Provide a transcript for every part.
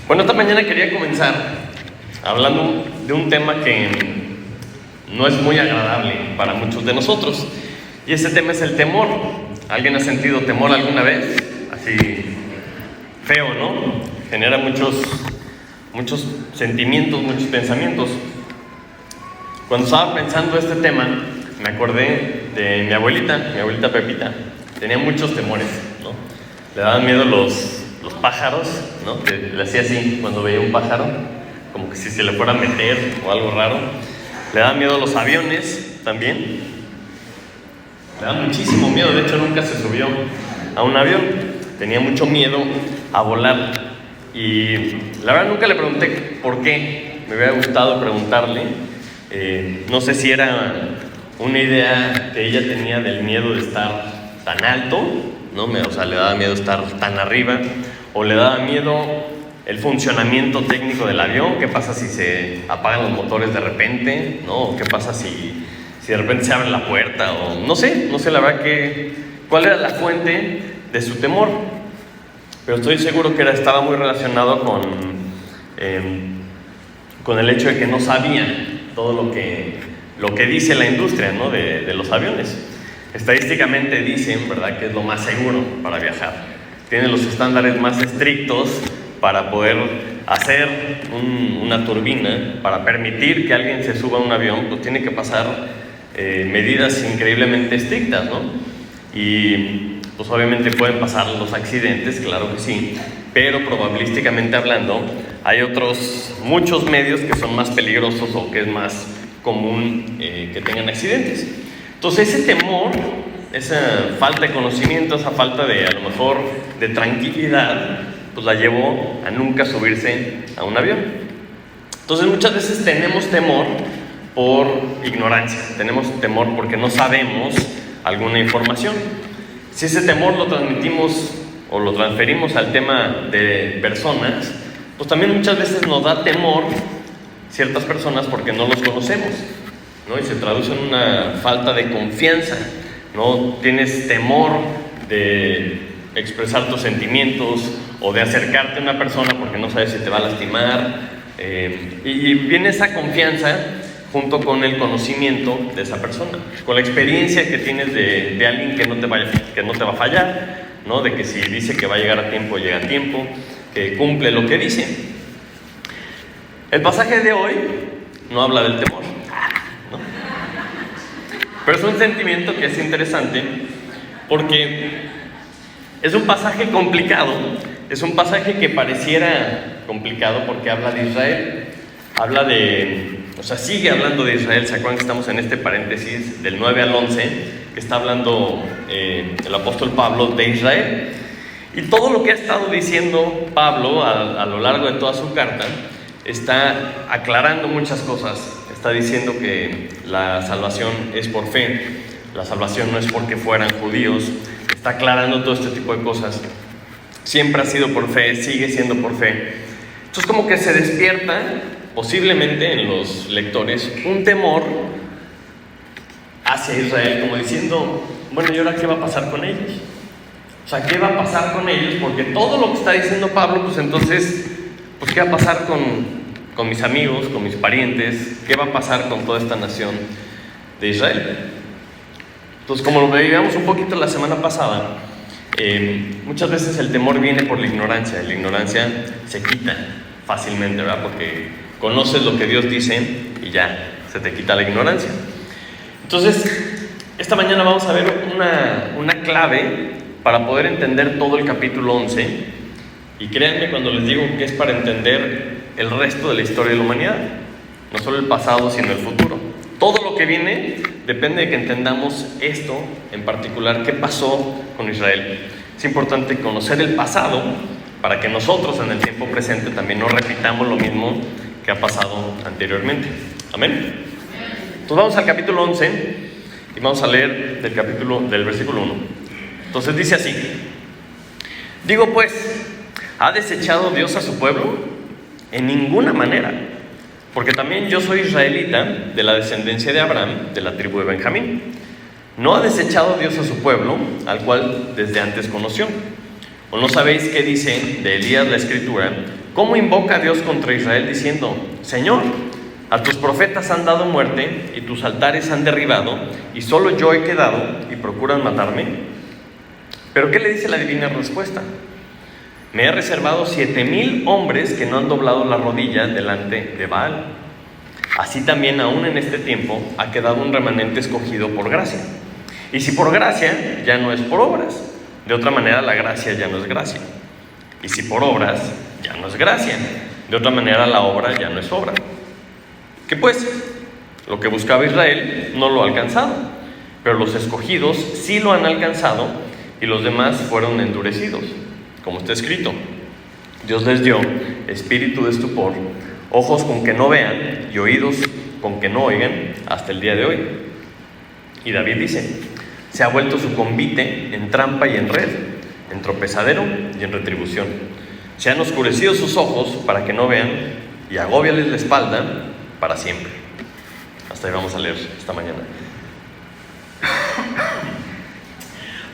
Bueno, esta mañana quería comenzar hablando de un tema que no es muy agradable para muchos de nosotros, y ese tema es el temor. ¿Alguien ha sentido temor alguna vez? Así feo, ¿no? Genera muchos sentimientos, muchos pensamientos. Cuando estaba pensando este tema, me acordé de mi abuelita Pepita. Tenía muchos temores, ¿no? Le daban miedo los pájaros, ¿no? Que le hacía así cuando veía un pájaro, como que si se le fuera a meter o algo raro. Le daban miedo los aviones también. Le daba muchísimo miedo, de hecho nunca se subió a un avión. Tenía mucho miedo a volar. Y la verdad nunca le pregunté por qué. Me hubiera gustado preguntarle. No sé si era una idea que ella tenía del miedo de estar tan alto, ¿no? O sea, le daba miedo estar tan arriba, o le daba miedo el funcionamiento técnico del avión. ¿Qué pasa si se apagan los motores de repente? ¿No? ¿Qué pasa si de repente se abre la puerta? O no sé la verdad cuál era la fuente de su temor. Pero estoy seguro que estaba muy relacionado con el hecho de que no sabía todo lo que dice la industria, ¿no? de los aviones. Estadísticamente dicen, ¿verdad?, que es lo más seguro para viajar. Tienen los estándares más estrictos para poder hacer una turbina. Para permitir que alguien se suba a un avión, pues tiene que pasar medidas increíblemente estrictas, ¿no? Y pues obviamente pueden pasar los accidentes, claro que sí, pero probabilísticamente hablando, hay muchos medios que son más peligrosos o que es más común que tengan accidentes. Entonces ese temor, esa falta de conocimiento, esa falta de, a lo mejor, de tranquilidad, pues la llevó a nunca subirse a un avión. Entonces muchas veces tenemos temor por ignorancia, tenemos temor porque no sabemos alguna información. Si ese temor lo transmitimos o lo transferimos al tema de personas, pues también muchas veces nos da temor ciertas personas porque no los conocemos, ¿no? Y se traduce en una falta de confianza, ¿no? Tienes temor de expresar tus sentimientos o de acercarte a una persona porque no sabes si te va a lastimar, y viene esa confianza junto con el conocimiento de esa persona, con la experiencia que tienes de alguien que no te va a fallar, ¿no? De que si dice que va a llegar a tiempo, llega a tiempo, que cumple lo que dice. El pasaje de hoy no habla del temor, ¿no? Pero es un sentimiento que es interesante porque es un pasaje complicado, es un pasaje que pareciera complicado porque habla de Israel, sigue hablando de Israel. ¿Se acuerdan que estamos en este paréntesis del 9 al 11, que está hablando el apóstol Pablo de Israel? Y todo lo que ha estado diciendo Pablo a lo largo de toda su carta está aclarando muchas cosas. Está diciendo que la salvación es por fe, la salvación no es porque fueran judíos. Está aclarando todo este tipo de cosas. Siempre ha sido por fe, sigue siendo por fe. Entonces como que se despierta posiblemente en los lectores un temor hacia Israel, como diciendo, bueno, ¿y ahora qué va a pasar con ellos? O sea, ¿qué va a pasar con ellos? Porque todo lo que está diciendo Pablo, pues entonces, pues ¿qué va a pasar con mis amigos, con mis parientes? ¿Qué va a pasar con toda esta nación de Israel? Entonces, como lo veíamos un poquito la semana pasada, muchas veces el temor viene por la ignorancia. La ignorancia se quita fácilmente, ¿verdad? Porque conoces lo que Dios dice y ya se te quita la ignorancia. Entonces, esta mañana vamos a ver una clave para poder entender todo el capítulo 11. Y créanme cuando les digo que es para entender el resto de la historia de la humanidad, no solo el pasado, sino el futuro. Todo lo que viene depende de que entendamos esto en particular, qué pasó con Israel. Es importante conocer el pasado para que nosotros en el tiempo presente también no repitamos lo mismo que ha pasado anteriormente. ¿Amén? Entonces vamos al capítulo 11 y vamos a leer del versículo 1. Entonces dice así: digo pues, ¿ha desechado Dios a su pueblo? En ninguna manera, porque también yo soy israelita, de la descendencia de Abraham, de la tribu de Benjamín. ¿No ha desechado Dios a su pueblo, al cual desde antes conoció? ¿O no sabéis qué dice de Elías la Escritura, cómo invoca a Dios contra Israel diciendo: Señor, a tus profetas han dado muerte y tus altares han derribado y solo yo he quedado y procuran matarme. Pero ¿qué le dice la divina respuesta? Me he reservado 7,000 hombres que no han doblado la rodilla delante de Baal. Así también aún en este tiempo ha quedado un remanente escogido por gracia. Y si por gracia, ya no es por obras. De otra manera la gracia ya no es gracia. Y si por obras, ya no es gracia. De otra manera la obra ya no es obra. ¿Qué pues? Lo que buscaba Israel no lo ha alcanzado, pero los escogidos sí lo han alcanzado y los demás fueron endurecidos. Como está escrito: Dios les dio espíritu de estupor, ojos con que no vean y oídos con que no oigan hasta el día de hoy. Y David dice: se ha vuelto su convite en trampa y en red, en tropezadero y en retribución. Se han oscurecido sus ojos para que no vean y agóbiales la espalda para siempre. Hasta ahí vamos a leer esta mañana.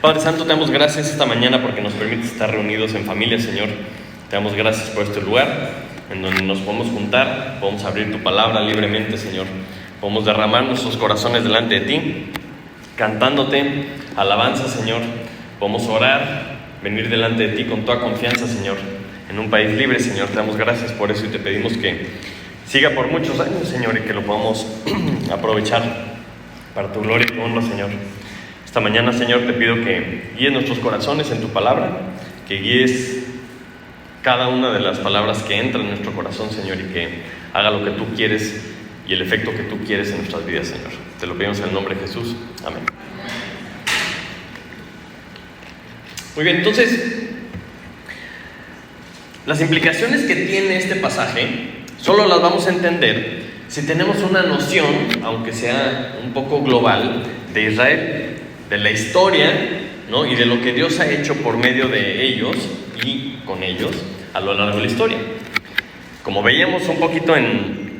Padre Santo, te damos gracias esta mañana porque nos permites estar reunidos en familia, Señor. Te damos gracias por este lugar en donde nos podemos juntar, podemos abrir tu palabra libremente, Señor. Podemos derramar nuestros corazones delante de ti, cantándote alabanza, Señor. Podemos orar, venir delante de ti con toda confianza, Señor, en un país libre, Señor. Te damos gracias por eso y te pedimos que siga por muchos años, Señor, y que lo podamos aprovechar para tu gloria y tu honra, Señor. Esta mañana, Señor, te pido que guíes nuestros corazones en tu palabra, que guíes cada una de las palabras que entran en nuestro corazón, Señor, y que haga lo que tú quieres y el efecto que tú quieres en nuestras vidas, Señor. Te lo pedimos en el nombre de Jesús. Amén. Muy bien, entonces, las implicaciones que tiene este pasaje solo las vamos a entender si tenemos una noción, aunque sea un poco global, de Israel, de la historia, ¿no? Y de lo que Dios ha hecho por medio de ellos y con ellos a lo largo de la historia. Como veíamos un poquito en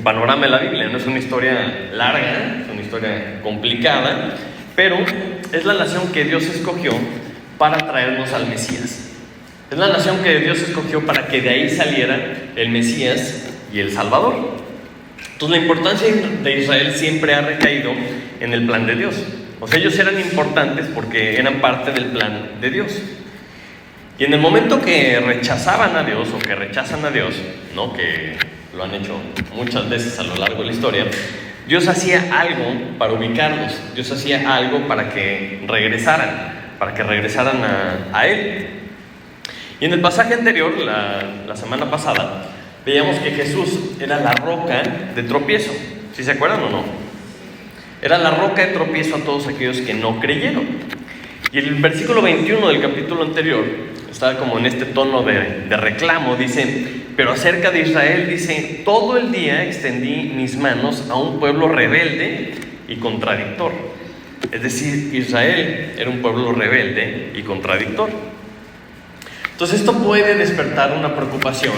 panorama de la Biblia, no es una historia larga, es una historia complicada, pero es la nación que Dios escogió para traernos al Mesías. Es la nación que Dios escogió para que de ahí saliera el Mesías y el Salvador. Entonces la importancia de Israel siempre ha recaído en el plan de Dios. O sea, ellos eran importantes porque eran parte del plan de Dios. Y en el momento que rechazaban a Dios o que rechazan a Dios, ¿no? Que lo han hecho muchas veces a lo largo de la historia, Dios hacía algo para ubicarlos. Dios hacía algo para que regresaran a Él. Y en el pasaje anterior, la semana pasada, veíamos que Jesús era la roca de tropiezo. ¿Sí se acuerdan o no? Era la roca de tropiezo a todos aquellos que no creyeron. Y el versículo 21 del capítulo anterior estaba como en este tono de reclamo. Dice: pero acerca de Israel, dice: todo el día extendí mis manos a un pueblo rebelde y contradictor. Es decir, Israel era un pueblo rebelde y contradictor. Entonces esto puede despertar una preocupación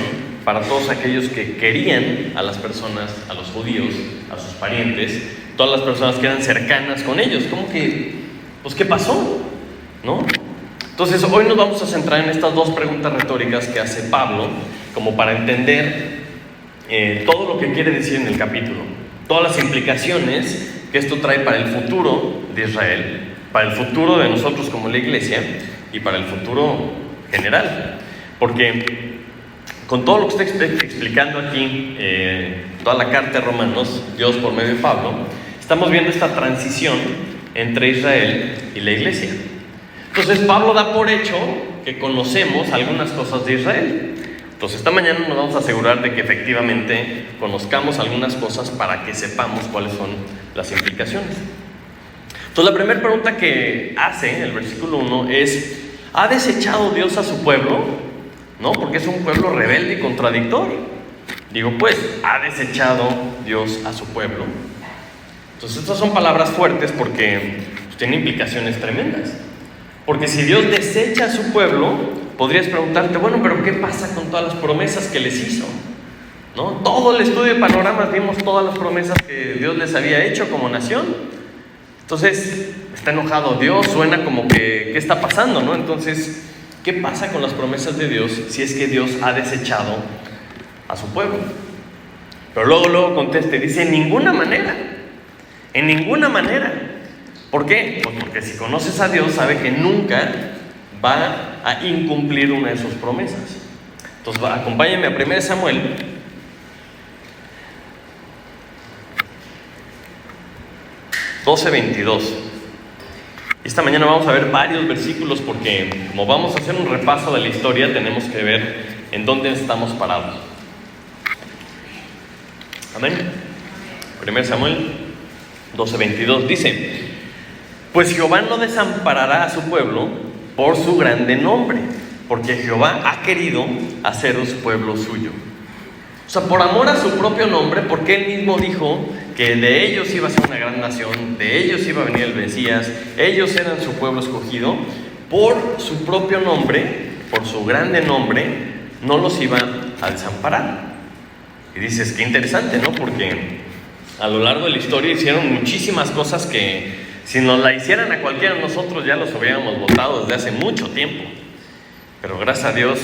para todos aquellos que querían a las personas, a los judíos, a sus parientes, todas las personas que eran cercanas con ellos. ¿Cómo que? Pues ¿qué pasó? ¿No? Entonces hoy nos vamos a centrar en estas dos preguntas retóricas que hace Pablo, como para entender todo lo que quiere decir en el capítulo, todas las implicaciones que esto trae para el futuro de Israel, para el futuro de nosotros como la iglesia y para el futuro general. Porque con todo lo que está explicando aquí, toda la carta de Romanos, Dios por medio de Pablo, estamos viendo esta transición entre Israel y la iglesia. Entonces Pablo da por hecho que conocemos algunas cosas de Israel. Entonces esta mañana nos vamos a asegurar de que efectivamente conozcamos algunas cosas para que sepamos cuáles son las implicaciones. Entonces la primera pregunta que hace el versículo 1 es: ¿ha desechado Dios a su pueblo? ¿No? Porque es un pueblo rebelde y contradictor. Digo, pues, ¿ha desechado Dios a su pueblo? Entonces estas son palabras fuertes porque tienen implicaciones tremendas. Porque si Dios desecha a su pueblo, podrías preguntarte: bueno, pero ¿qué pasa con todas las promesas que les hizo? ¿No? Todo el estudio de panoramas vimos todas las promesas que Dios les había hecho como nación. Entonces, está enojado Dios, suena como que ¿qué está pasando? ¿No? Entonces, ¿Qué pasa con las promesas de Dios si es que Dios ha desechado a su pueblo? Pero luego conteste, dice, en ninguna manera. En ninguna manera. ¿Por qué? Pues porque si conoces a Dios, sabe que nunca va a incumplir una de sus promesas. Entonces, acompáñenme a 1 Samuel. (12:22). Esta mañana vamos a ver varios versículos porque como vamos a hacer un repaso de la historia, tenemos que ver en dónde estamos parados. Amén. 1 Samuel 12:22 dice: pues Jehová no desamparará a su pueblo por su grande nombre, porque Jehová ha querido hacer su pueblo suyo. O sea, por amor a su propio nombre, porque Él mismo dijo que de ellos iba a ser una gran nación, de ellos iba a venir el Mesías, ellos eran su pueblo escogido, por su propio nombre, por su grande nombre, no los iba a desamparar. Y dices, qué interesante, ¿no? Porque a lo largo de la historia hicieron muchísimas cosas que si nos la hicieran a cualquiera de nosotros ya los hubiéramos votado desde hace mucho tiempo. Pero gracias a Dios,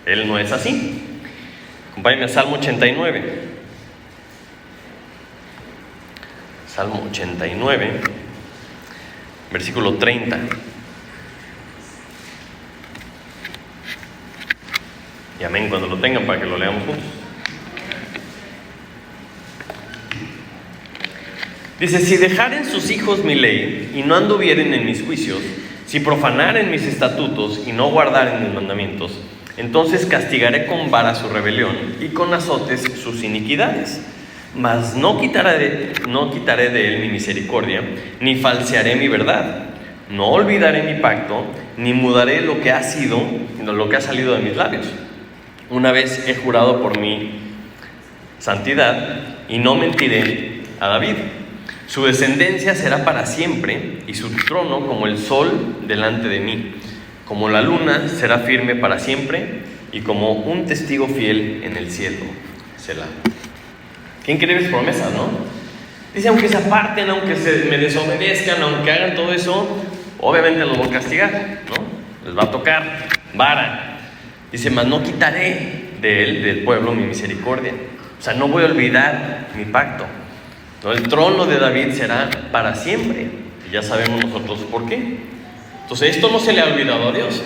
Él no es así. Acompáñenme a Salmo 89. Salmo 89, versículo 30. Y amén cuando lo tengan para que lo leamos juntos. Dice, si dejaren sus hijos mi ley y no anduvieren en mis juicios, si profanaren mis estatutos y no guardaren mis mandamientos, entonces castigaré con vara su rebelión y con azotes sus iniquidades. Mas no quitaré de él mi misericordia, ni falsearé mi verdad. No olvidaré mi pacto, ni mudaré lo que ha salido de mis labios. Una vez he jurado por mi santidad, y no mentiré a David. Su descendencia será para siempre, y su trono como el sol delante de mí. Como la luna será firme para siempre, y como un testigo fiel en el cielo. Selah. Qué increíbles promesas, ¿no? Dice, aunque se aparten, aunque me desobedezcan, aunque hagan todo eso, obviamente los voy a castigar, ¿no? Les va a tocar vara. Dice, mas no quitaré de él, del pueblo, mi misericordia. O sea, no voy a olvidar mi pacto. ¿No? El trono de David será para siempre. Y ya sabemos nosotros por qué. Entonces, esto no se le ha olvidado a Dios.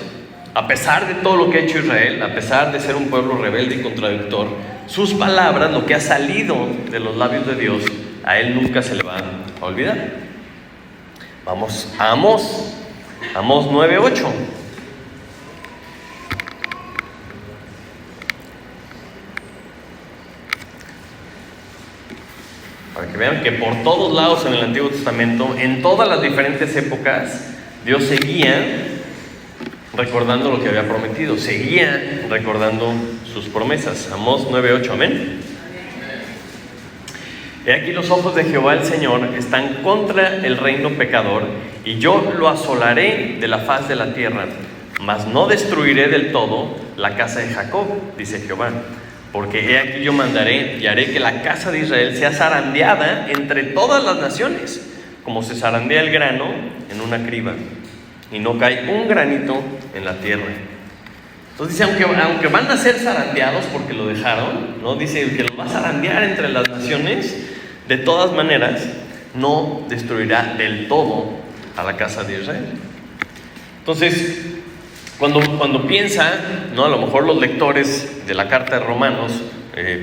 A pesar de todo lo que ha hecho Israel, a pesar de ser un pueblo rebelde y contradictor, sus palabras, lo que ha salido de los labios de Dios, a Él nunca se le van a olvidar. Vamos a Amós 9:8. Para que vean que por todos lados en el Antiguo Testamento, en todas las diferentes épocas, Dios seguía recordando lo que había prometido, seguía recordando sus promesas. Amós 9:8, amén. He aquí los ojos de Jehová el Señor están contra el reino pecador, y yo lo asolaré de la faz de la tierra, mas no destruiré del todo la casa de Jacob, dice Jehová. Porque he aquí yo mandaré y haré que la casa de Israel sea zarandeada entre todas las naciones, como se zarandea el grano en una criba, y no cae un granito en la tierra. Entonces dice, aunque van a ser zarandeados porque lo dejaron, ¿no? Dice que lo va a zarandear entre las naciones, de todas maneras no destruirá del todo a la casa de Israel. Entonces, cuando piensa, ¿no? A lo mejor los lectores de la carta de Romanos,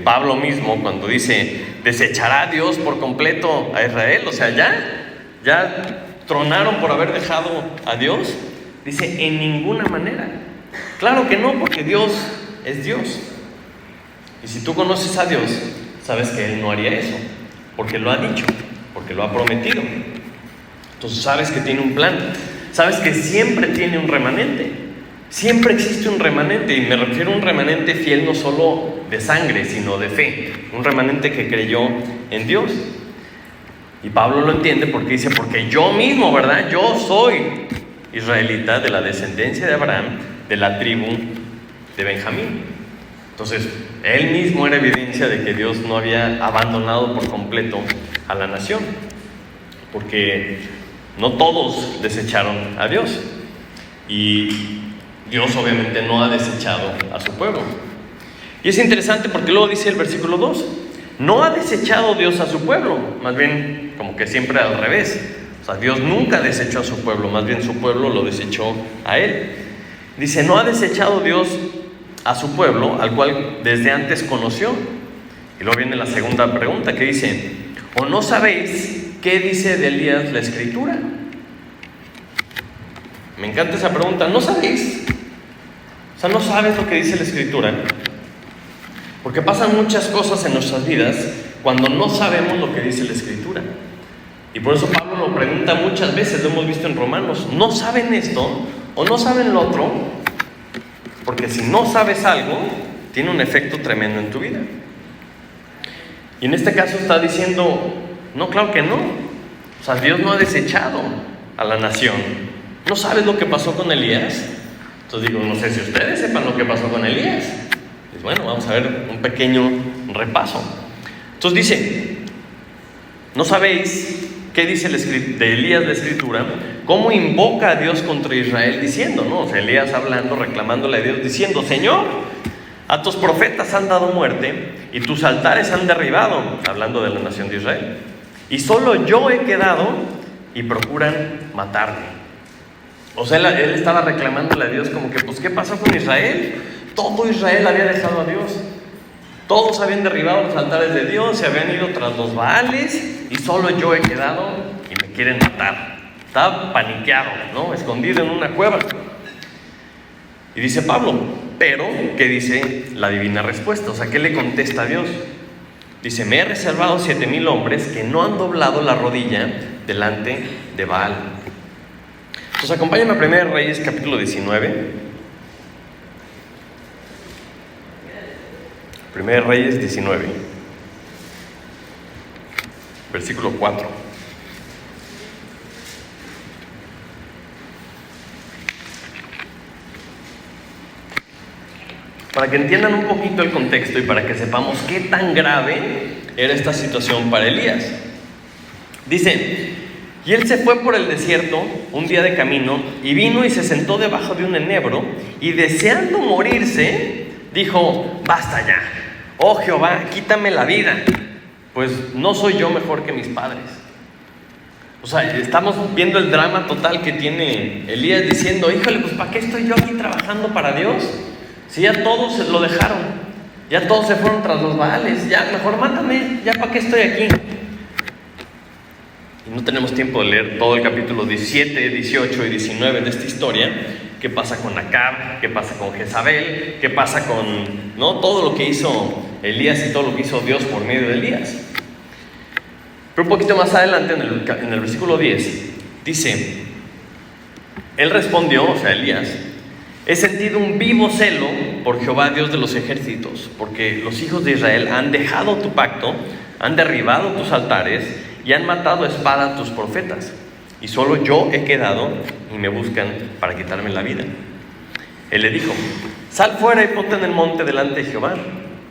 Pablo mismo, cuando dice, desechará Dios por completo a Israel, o sea, ya tronaron por haber dejado a Dios, dice, en ninguna manera. Claro que no, porque Dios es Dios. Y si tú conoces a Dios, sabes que Él no haría eso, porque lo ha dicho, porque lo ha prometido. Entonces sabes que tiene un plan, sabes que siempre tiene un remanente, siempre existe un remanente, y me refiero a un remanente fiel no solo de sangre, sino de fe, un remanente que creyó en Dios. Y Pablo lo entiende porque dice, porque yo mismo, ¿verdad? Yo soy israelita, de la descendencia de Abraham, de la tribu de Benjamín. Entonces, él mismo era evidencia de que Dios no había abandonado por completo a la nación, porque no todos desecharon a Dios. Y Dios obviamente no ha desechado a su pueblo. Y es interesante porque luego dice el versículo 2, no ha desechado Dios a su pueblo, más bien como que siempre al revés. O sea, Dios nunca desechó a su pueblo, más bien su pueblo lo desechó a él. Dice, no ha desechado Dios a su pueblo, al cual desde antes conoció. Y luego viene la segunda pregunta que dice, ¿o no sabéis qué dice de Elías la Escritura? Me encanta esa pregunta, ¿no sabéis? O sea, ¿no sabes lo que dice la Escritura? Porque pasan muchas cosas en nuestras vidas cuando no sabemos lo que dice la Escritura. Y por eso Pablo lo pregunta muchas veces, lo hemos visto en Romanos, ¿no saben esto o no saben lo otro? Porque si no sabes algo, tiene un efecto tremendo en tu vida. Y en este caso está diciendo, no, claro que no. O sea, Dios no ha desechado a la nación. ¿No sabes lo que pasó con Elías? Entonces digo, no sé si ustedes sepan lo que pasó con Elías. Pues bueno, vamos a ver un pequeño repaso. Entonces dice, ¿no sabéis qué dice de Elías la Escritura? ¿Cómo invoca a Dios contra Israel diciendo, no? O sea, Elías hablando, reclamándole a Dios, diciendo, Señor, a tus profetas han dado muerte y tus altares han derribado, hablando de la nación de Israel. Y solo yo he quedado y procuran matarme. O sea, él estaba reclamándole a Dios como que, pues, ¿qué pasó con Israel? Todo Israel había dejado a Dios. Todos habían derribado los altares de Dios, se habían ido tras los Baales y solo yo he quedado y me quieren matar. Estaba paniqueado, ¿no? Escondido en una cueva. Y dice Pablo, pero, ¿qué dice la divina respuesta? O sea, ¿qué le contesta a Dios? Dice, me he reservado 7,000 hombres que no han doblado la rodilla delante de Baal. Entonces, acompáñame a 1 Reyes, capítulo 19. 1 Reyes 19, versículo 4. Para que entiendan un poquito el contexto y para que sepamos qué tan grave era esta situación para Elías. Dice, y él se fue por el desierto un día de camino y vino y se sentó debajo de un enebro y deseando morirse, dijo, basta ya, oh Jehová, quítame la vida, pues no soy yo mejor que mis padres. O sea, estamos viendo el drama total que tiene Elías diciendo, híjole, pues ¿para qué estoy yo aquí trabajando para Dios? Si ya todos lo dejaron, ya todos se fueron tras los Baales, ya mejor mátame, ya ¿para qué estoy aquí? Y no tenemos tiempo de leer todo el capítulo 17, 18 y 19 de esta historia. ¿Qué pasa con Acab? ¿Qué pasa con Jezabel? ¿Qué pasa con, no, todo lo que hizo Elías y todo lo que hizo Dios por medio de Elías? Pero un poquito más adelante, en el versículo 10, dice, él respondió, o sea, Elías, he sentido un vivo celo por Jehová, Dios de los ejércitos, porque los hijos de Israel han dejado tu pacto, han derribado tus altares y han matado a espada a tus profetas. Y solo yo he quedado y me buscan para quitarme la vida. Él le dijo, sal fuera y ponte en el monte delante de Jehová.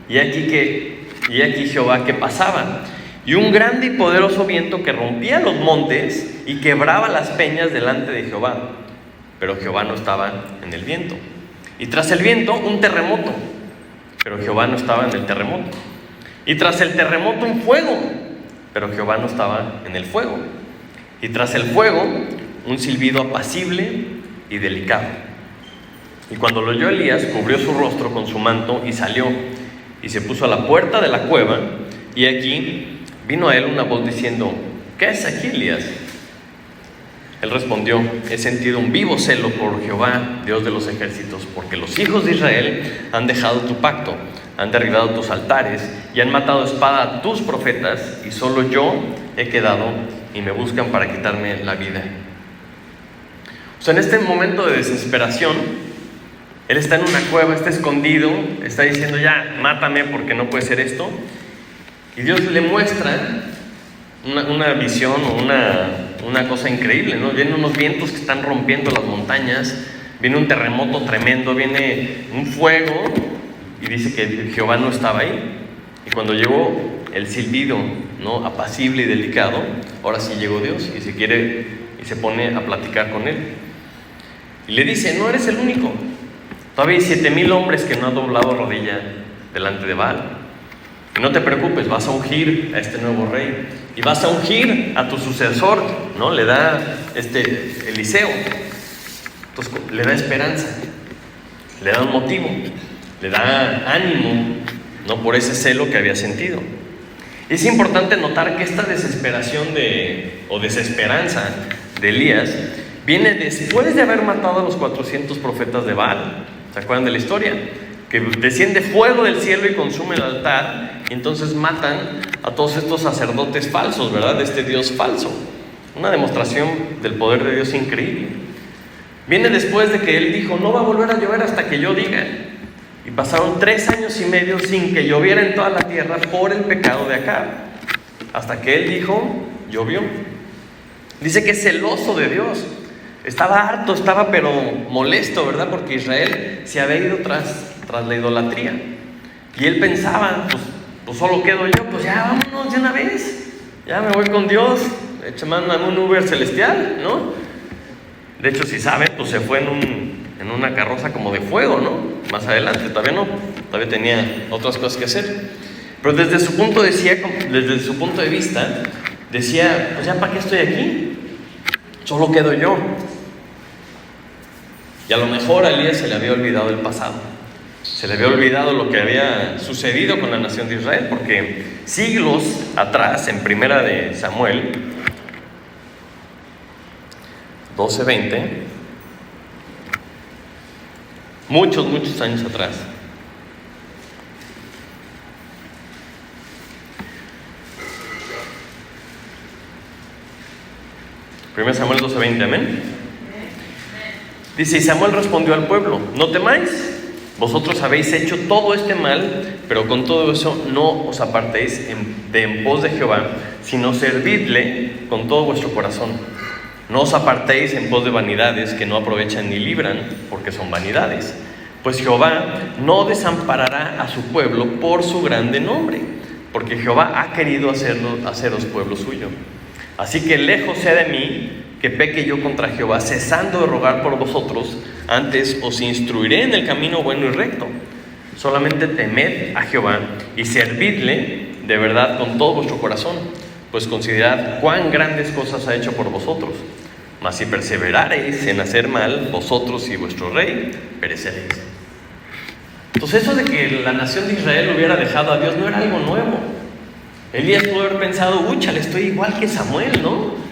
Y aquí Jehová que pasaba, y un grande y poderoso viento que rompía los montes y quebraba las peñas delante de Jehová. Pero Jehová no estaba en el viento. Y tras el viento un terremoto, pero Jehová no estaba en el terremoto. Y tras el terremoto un fuego, pero Jehová no estaba en el fuego. Y tras el fuego, un silbido apacible y delicado. Y cuando lo oyó Elías, cubrió su rostro con su manto y salió, y se puso a la puerta de la cueva, y aquí vino a él una voz diciendo, ¿qué es aquí, Elías? Él respondió, he sentido un vivo celo por Jehová, Dios de los ejércitos, porque los hijos de Israel han dejado tu pacto, han derribado tus altares y han matado a espada a tus profetas, y solo yo he quedado y me buscan para quitarme la vida. O sea, en este momento de desesperación, él está en una cueva, está escondido, está diciendo, ya, mátame porque no puede ser esto. Y Dios le muestra una visión o una cosa increíble, ¿no? Vienen unos vientos que están rompiendo las montañas, viene un terremoto tremendo, viene un fuego, y dice que Jehová no estaba ahí. Y cuando llegó el silbido, ¿no?, apacible y delicado, ahora sí llegó Dios y se pone a platicar con él. Y le dice, no eres el único. Todavía hay 7,000 hombres que no han doblado rodilla delante de Baal. Y no te preocupes, vas a ungir a este nuevo rey. Y vas a ungir a tu sucesor, ¿no? Le da Eliseo. Entonces le da esperanza, le da un motivo, le da ánimo, ¿no? Por ese celo que había sentido. Es importante notar que esta desesperación o desesperanza de Elías viene después de haber matado a los 400 profetas de Baal. ¿Se acuerdan de la historia? Que desciende fuego del cielo y consume el altar, y entonces matan a todos estos sacerdotes falsos, ¿verdad? De este Dios falso. Una demostración del poder de Dios increíble. Viene después de que él dijo, no va a volver a llover hasta que yo diga. Y pasaron 3 años y medio sin que lloviera en toda la tierra por el pecado de Acab. Hasta que él dijo, llovió. Dice que es celoso de Dios. Estaba harto, estaba pero molesto, ¿verdad? Porque Israel se había ido tras la idolatría. Y él pensaba, pues solo quedo yo, pues ya vámonos de una vez. Ya me voy con Dios. De hecho, mandan un Uber celestial, ¿no? De hecho, si saben, pues se fue en una carroza como de fuego, ¿no? Más adelante, todavía no. Todavía tenía otras cosas que hacer. Pero desde su punto de vista, decía, pues ya para qué estoy aquí. Solo quedo yo. Y a lo mejor a Elías se le había olvidado el pasado. Se le había olvidado lo que había sucedido con la nación de Israel, porque siglos atrás, en Primera de Samuel 12:20, muchos años atrás, Primera Samuel 12:20, amén. Dice, y Samuel respondió al pueblo, no temáis, vosotros habéis hecho todo este mal, pero con todo eso no os apartéis en pos de Jehová, sino servidle con todo vuestro corazón. No os apartéis en pos de vanidades que no aprovechan ni libran, porque son vanidades. Pues Jehová no desamparará a su pueblo por su grande nombre, porque Jehová ha querido haceros pueblo suyo. Así que lejos sea de mí que peque yo contra Jehová, cesando de rogar por vosotros, antes os instruiré en el camino bueno y recto. Solamente temed a Jehová y servidle de verdad con todo vuestro corazón, pues considerad cuán grandes cosas ha hecho por vosotros. Mas si perseverareis en hacer mal, vosotros y vuestro rey pereceréis. Entonces eso de que la nación de Israel hubiera dejado a Dios no era algo nuevo. Elías pudo haber pensado, úchale, estoy igual que Samuel, ¿no?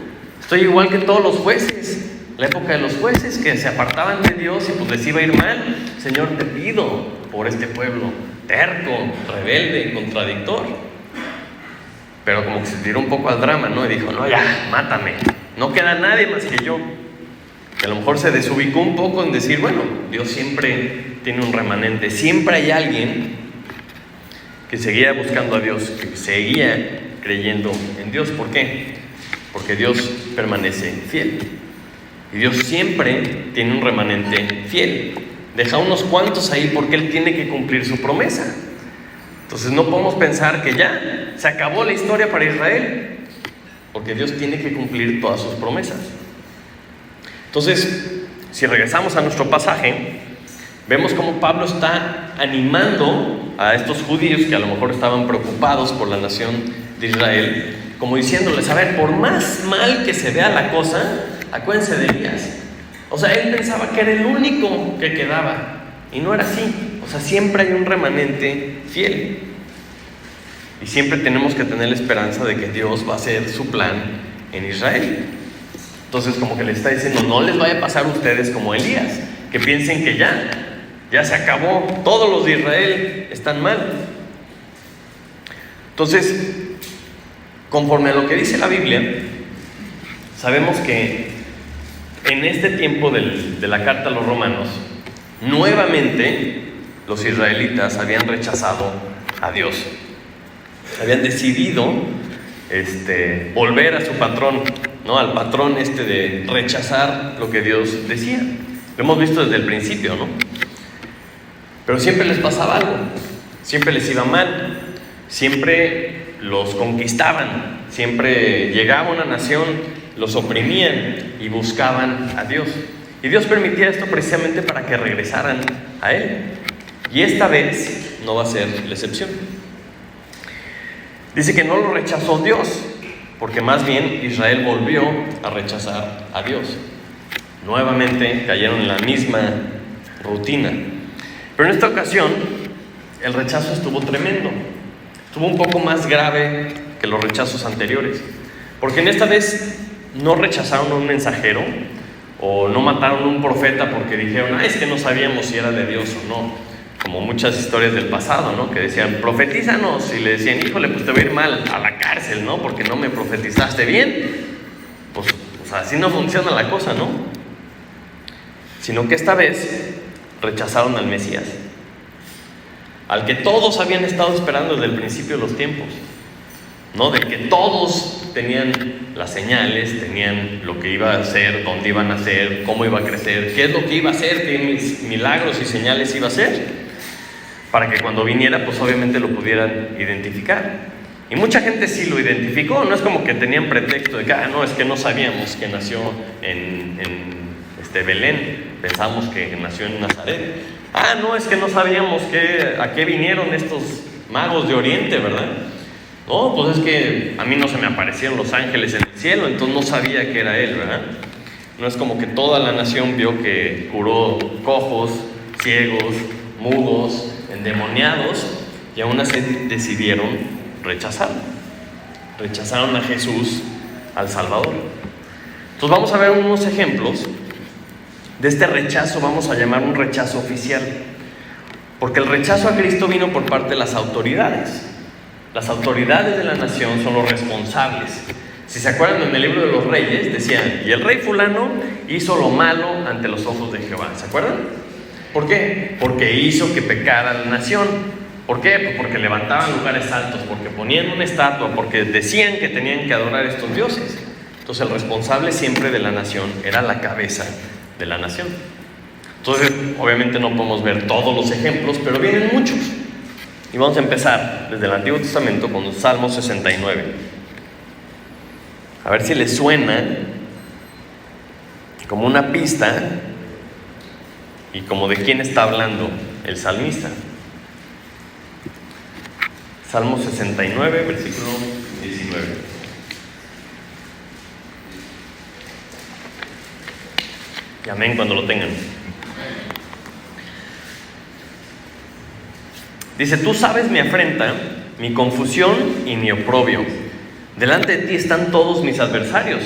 Estoy igual que todos los jueces, la época de los jueces que se apartaban de Dios y pues les iba a ir mal. Señor, te pido por este pueblo terco, rebelde, contradictor. Pero como que se tiró un poco al drama, ¿no? Y dijo, no, ya, mátame, no queda nadie más que yo. Y a lo mejor se desubicó un poco en decir, bueno, Dios siempre tiene un remanente, siempre hay alguien que seguía buscando a Dios, que seguía creyendo en Dios. ¿Por qué? Porque Dios permanece fiel. Y Dios siempre tiene un remanente fiel. Deja unos cuantos ahí porque Él tiene que cumplir su promesa. Entonces no podemos pensar que ya se acabó la historia para Israel, porque Dios tiene que cumplir todas sus promesas. Entonces, si regresamos a nuestro pasaje, vemos cómo Pablo está animando a estos judíos que a lo mejor estaban preocupados por la nación de Israel, como diciéndoles, a ver, por más mal que se vea la cosa, acuérdense de Elías. O sea, él pensaba que era el único que quedaba, y no era así. O sea, siempre hay un remanente fiel. Y siempre tenemos que tener la esperanza de que Dios va a hacer su plan en Israel. Entonces, como que le está diciendo, no les vaya a pasar a ustedes como Elías, que piensen que ya se acabó, todos los de Israel están mal. Entonces, conforme a lo que dice la Biblia, sabemos que en este tiempo de la carta a los romanos, nuevamente los israelitas habían rechazado a Dios. Habían decidido volver a su patrón, ¿no? Al patrón de rechazar lo que Dios decía. Lo hemos visto desde el principio, ¿no? Pero siempre les pasaba algo, siempre les iba mal, siempre los conquistaban, siempre llegaba una nación, los oprimían y buscaban a Dios. Y Dios permitía esto precisamente para que regresaran a Él. Y esta vez no va a ser la excepción. Dice que no lo rechazó Dios, porque más bien Israel volvió a rechazar a Dios. Nuevamente cayeron en la misma rutina. Pero en esta ocasión el rechazo estuvo tremendo. Estuvo un poco más grave que los rechazos anteriores. Porque en esta vez no rechazaron a un mensajero o no mataron a un profeta porque dijeron, es que no sabíamos si era de Dios o no. Como muchas historias del pasado, ¿no? Que decían, profetízanos. Y le decían, híjole, pues te va a ir mal a la cárcel, ¿no? Porque no me profetizaste bien. Pues así no funciona la cosa, ¿no? Sino que esta vez rechazaron al Mesías, al que todos habían estado esperando desde el principio de los tiempos, ¿no? De que todos tenían las señales, tenían lo que iba a hacer, dónde iban a hacer, cómo iba a crecer, qué es lo que iba a hacer, qué milagros y señales iba a hacer, para que cuando viniera, pues obviamente lo pudieran identificar. Y mucha gente sí lo identificó, no es como que tenían pretexto de que, no, es que no sabíamos que nació en Belén, pensamos que nació en Nazaret. No, es que no sabíamos a qué vinieron estos magos de Oriente, ¿verdad? No, pues es que a mí no se me aparecieron los ángeles en el cielo, entonces no sabía que era él, ¿verdad? No es como que toda la nación vio que curó cojos, ciegos, mudos, endemoniados, y aún así decidieron rechazarlo. Rechazaron a Jesús, al Salvador. Entonces vamos a ver unos ejemplos de este rechazo. Vamos a llamar un rechazo oficial, porque el rechazo a Cristo vino por parte de las autoridades. Las autoridades de la nación son los responsables. Si se acuerdan, en el libro de los reyes decían, y el rey fulano hizo lo malo ante los ojos de Jehová. ¿Se acuerdan? ¿Por qué? Porque hizo que pecara la nación. ¿Por qué? Pues porque levantaban lugares altos, porque ponían una estatua, porque decían que tenían que adorar a estos dioses. Entonces el responsable siempre de la nación era la cabeza de la nación. Entonces obviamente no podemos ver todos los ejemplos, pero vienen muchos. Y vamos a empezar desde el Antiguo Testamento con el Salmo 69. A ver si les suena como una pista y como de quién está hablando el salmista. Salmo 69, versículo 19. Y amén cuando lo tengan. Dice, tú sabes mi afrenta, mi confusión y mi oprobio. Delante de ti están todos mis adversarios.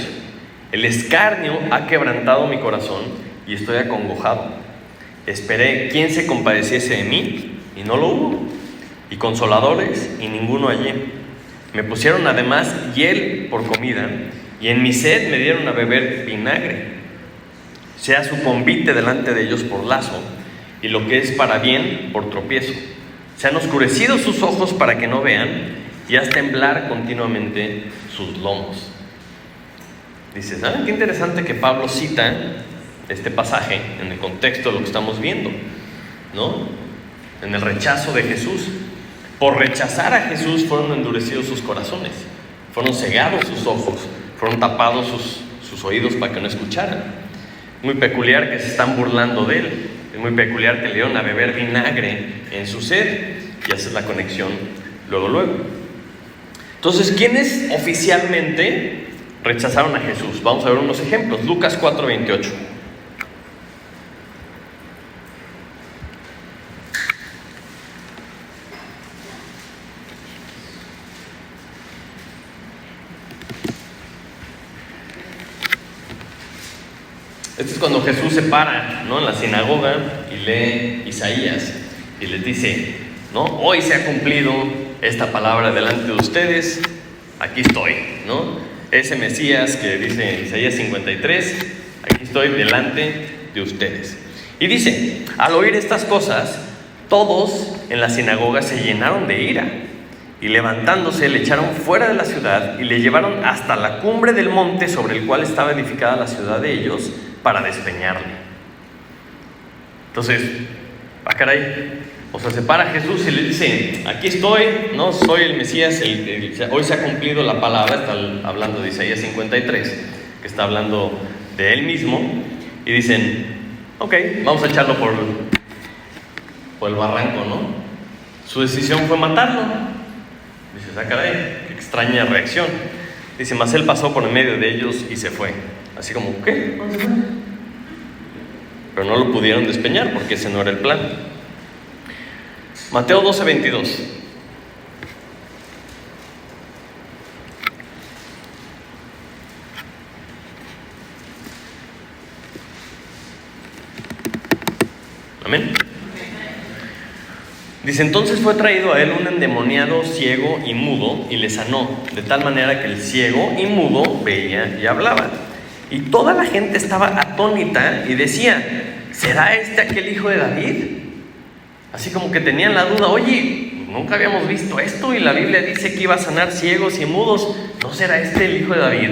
El escarnio ha quebrantado mi corazón y estoy acongojado. Esperé quién se compadeciese de mí y no lo hubo, y consoladores y ninguno hallé. Me pusieron además hiel por comida y en mi sed me dieron a beber vinagre. Sea su convite delante de ellos por lazo y lo que es para bien por tropiezo. Se han oscurecido sus ojos para que no vean y haz temblar continuamente sus lomos. Dice, ¿saben qué interesante que Pablo cita este pasaje en el contexto de lo que estamos viendo, ¿no? En el rechazo de Jesús. Por rechazar a Jesús fueron endurecidos sus corazones, fueron cegados sus ojos, fueron tapados sus oídos para que no escucharan. Muy peculiar que se están burlando de él. Es muy peculiar que le dieron a beber vinagre en su sed, y haces la conexión luego. Entonces, ¿quiénes oficialmente rechazaron a Jesús? Vamos a ver unos ejemplos. Lucas 4:28. Este es cuando Jesús se para, ¿no?, en la sinagoga y lee Isaías y les dice, ¿no?, hoy se ha cumplido esta palabra delante de ustedes, aquí estoy, ¿no? Ese Mesías que dice Isaías 53, aquí estoy delante de ustedes. Y dice, al oír estas cosas, todos en la sinagoga se llenaron de ira y levantándose le echaron fuera de la ciudad y le llevaron hasta la cumbre del monte sobre el cual estaba edificada la ciudad de ellos, para despeñarle. Entonces, caray, o sea, se para Jesús y le dice, aquí estoy, no soy el Mesías, hoy se ha cumplido la palabra, está hablando de Isaías 53, que está hablando de él mismo, y dicen, ok, vamos a echarlo por el barranco, ¿no? Su decisión fue matarlo. Dices, caray, qué extraña reacción. Dice, mas él pasó por en medio de ellos y se fue. Así como, ¿qué? ¿Dónde se fue? Pero no lo pudieron despeñar porque ese no era el plan. Mateo 12:22. Amén. Dice, entonces fue traído a él un endemoniado ciego y mudo y le sanó, de tal manera que el ciego y mudo veía y hablaba. Y toda la gente estaba atónita y decía, ¿será este aquel hijo de David? Así como que tenían la duda, oye, nunca habíamos visto esto y la Biblia dice que iba a sanar ciegos y mudos. ¿No será este el hijo de David?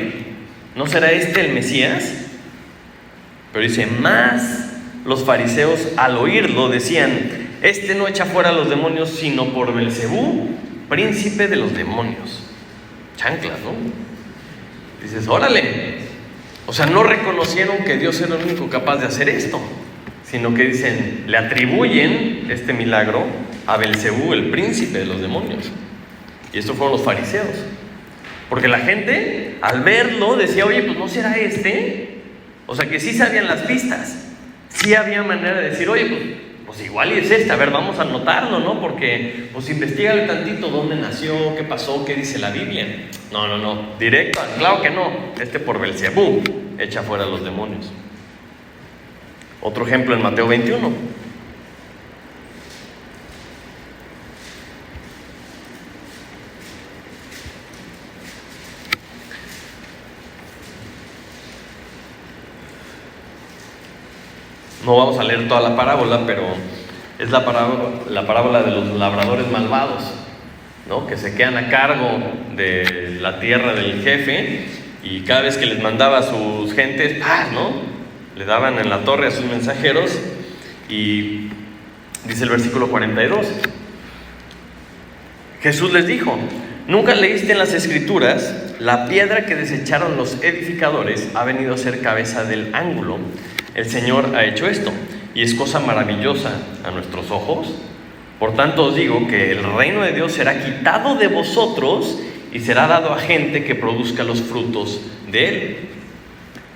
¿No será este el Mesías? Pero dice, más los fariseos al oírlo decían, este no echa fuera a los demonios sino por Belcebú, príncipe de los demonios. Chanclas, ¿no? Dices, órale. O sea, no reconocieron que Dios era el único capaz de hacer esto, sino que dicen, le atribuyen este milagro a Belcebú, el príncipe de los demonios. Y estos fueron los fariseos. Porque la gente, al verlo, decía, oye, pues ¿no será este? O sea, que sí sabían las pistas. Sí había manera de decir, oye, pues igual y es este, a ver, vamos a anotarlo, ¿no? Porque, pues investígale tantito dónde nació, qué pasó, qué dice la Biblia. No, directo, claro que no, por Belcebú echa fuera a los demonios. Otro ejemplo en Mateo 21. No vamos a leer toda la parábola, pero es la parábola de los labradores malvados, ¿no? Que se quedan a cargo de la tierra del jefe y cada vez que les mandaba a sus gentes, ¡paz!, ¿no? Le daban en la torre a sus mensajeros y dice el versículo 42. Jesús les dijo, ¿nunca leíste en las Escrituras? La piedra que desecharon los edificadores ha venido a ser cabeza del ángulo. El Señor ha hecho esto, y es cosa maravillosa a nuestros ojos. Por tanto os digo que el reino de Dios será quitado de vosotros y será dado a gente que produzca los frutos de él.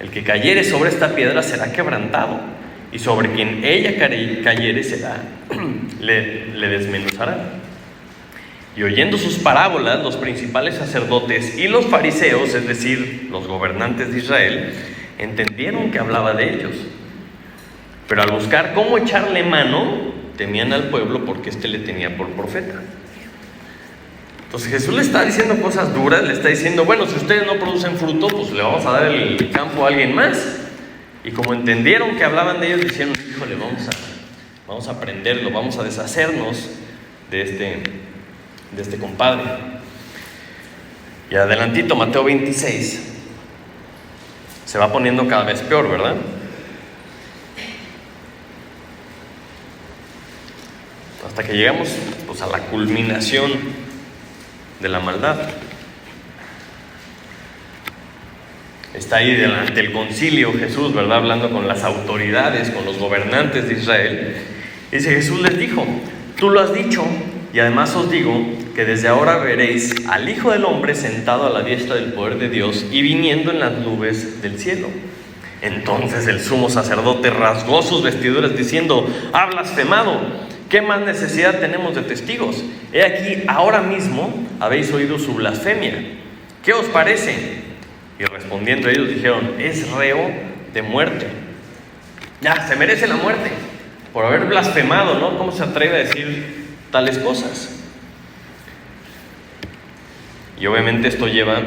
El que cayere sobre esta piedra será quebrantado, y sobre quien ella cayere le desmenuzará. Y oyendo sus parábolas, los principales sacerdotes y los fariseos, es decir, los gobernantes de Israel, entendieron que hablaba de ellos. Pero al buscar cómo echarle mano, temían al pueblo porque éste le tenía por profeta. Entonces Jesús le está diciendo cosas duras, le está diciendo, bueno, si ustedes no producen fruto, pues le vamos a dar el campo a alguien más. Y como entendieron que hablaban de ellos, dijeron, híjole, vamos a prenderlo, vamos a deshacernos de este compadre. Y adelantito, Mateo 26, se va poniendo cada vez peor, ¿verdad? Hasta que llegamos pues a la culminación de la maldad. Está ahí delante del concilio Jesús, ¿verdad? Hablando con las autoridades, con los gobernantes de Israel. Dice, Jesús les dijo, tú lo has dicho, y además os digo que desde ahora veréis al Hijo del Hombre sentado a la diestra del poder de Dios y viniendo en las nubes del cielo. Entonces el sumo sacerdote rasgó sus vestiduras diciendo, ha blasfemado. ¿Qué más necesidad tenemos de testigos? He aquí, ahora mismo habéis oído su blasfemia. ¿Qué os parece? Y respondiendo ellos dijeron, es reo de muerte. Ya, se merece la muerte por haber blasfemado, ¿no? ¿Cómo se atreve a decir tales cosas? Y obviamente esto lleva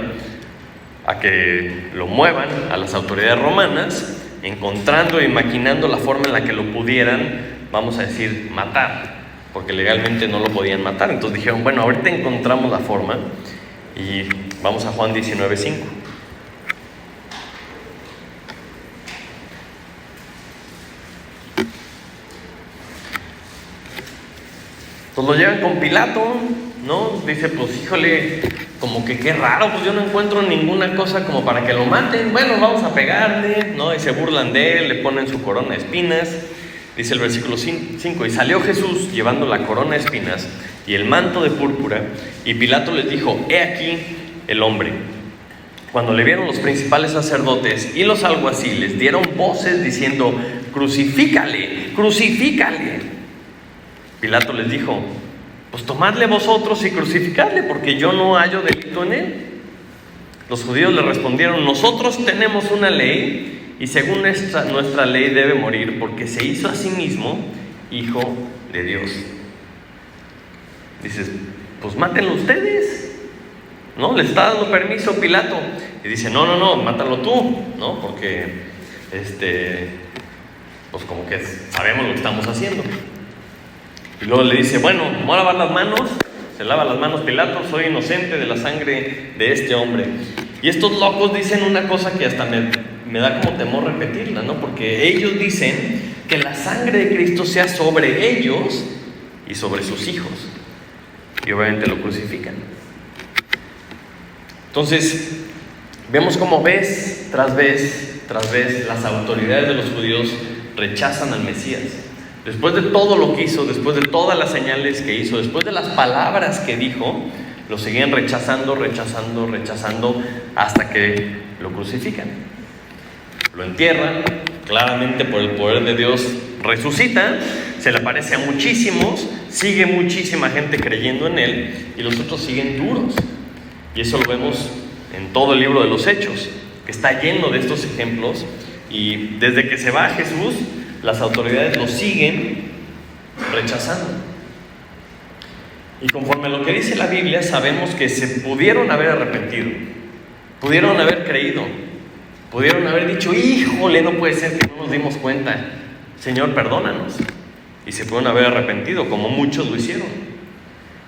a que lo muevan a las autoridades romanas, encontrando y maquinando la forma en la que lo pudieran, vamos a decir, matar, porque legalmente no lo podían matar. Entonces dijeron, bueno, ahorita encontramos la forma. Y vamos a Juan 19:5. Pues lo llevan con Pilato, ¿no? Dice, pues híjole, como que qué raro, pues yo no encuentro ninguna cosa como para que lo maten. Bueno, vamos a pegarle, ¿no? Y se burlan de él, le ponen su corona de espinas. Dice el versículo 5, y salió Jesús llevando la corona de espinas y el manto de púrpura, y Pilato les dijo: he aquí el hombre. Cuando le vieron los principales sacerdotes y los alguaciles, dieron voces diciendo: crucifícale, crucifícale. Pilato les dijo: pues tomadle vosotros y crucificadle, porque yo no hallo delito en él. Los judíos le respondieron: nosotros tenemos una ley, y según nuestra ley debe morir, porque se hizo a sí mismo hijo de Dios. Dices: pues mátenlo ustedes, ¿no? Le está dando permiso Pilato. Y dice: no, mátalo tú, ¿no? Porque pues como que sabemos lo que estamos haciendo. Y luego le dice: bueno, me voy a lavar las manos. Se lava las manos Pilato: soy inocente de la sangre de este hombre. Y estos locos dicen una cosa que hasta me da como temor repetirla, ¿no? Porque ellos dicen que la sangre de Cristo sea sobre ellos y sobre sus hijos. Y obviamente lo crucifican. Entonces, vemos como vez tras vez las autoridades de los judíos rechazan al Mesías. Después de todo lo que hizo, después de todas las señales que hizo, después de las palabras que dijo, lo seguían rechazando hasta que lo crucifican. Lo entierran, claramente por el poder de Dios resucita, se le aparece a muchísimos, sigue muchísima gente creyendo en él, y los otros siguen duros. Y eso lo vemos en todo el libro de los Hechos, que está lleno de estos ejemplos. Y desde que se va Jesús, las autoridades lo siguen rechazando. Y conforme a lo que dice la Biblia, sabemos que se pudieron haber arrepentido, pudieron haber creído, pudieron haber dicho: híjole, no puede ser que no nos dimos cuenta, Señor, perdónanos. Y se pudieron haber arrepentido, como muchos lo hicieron.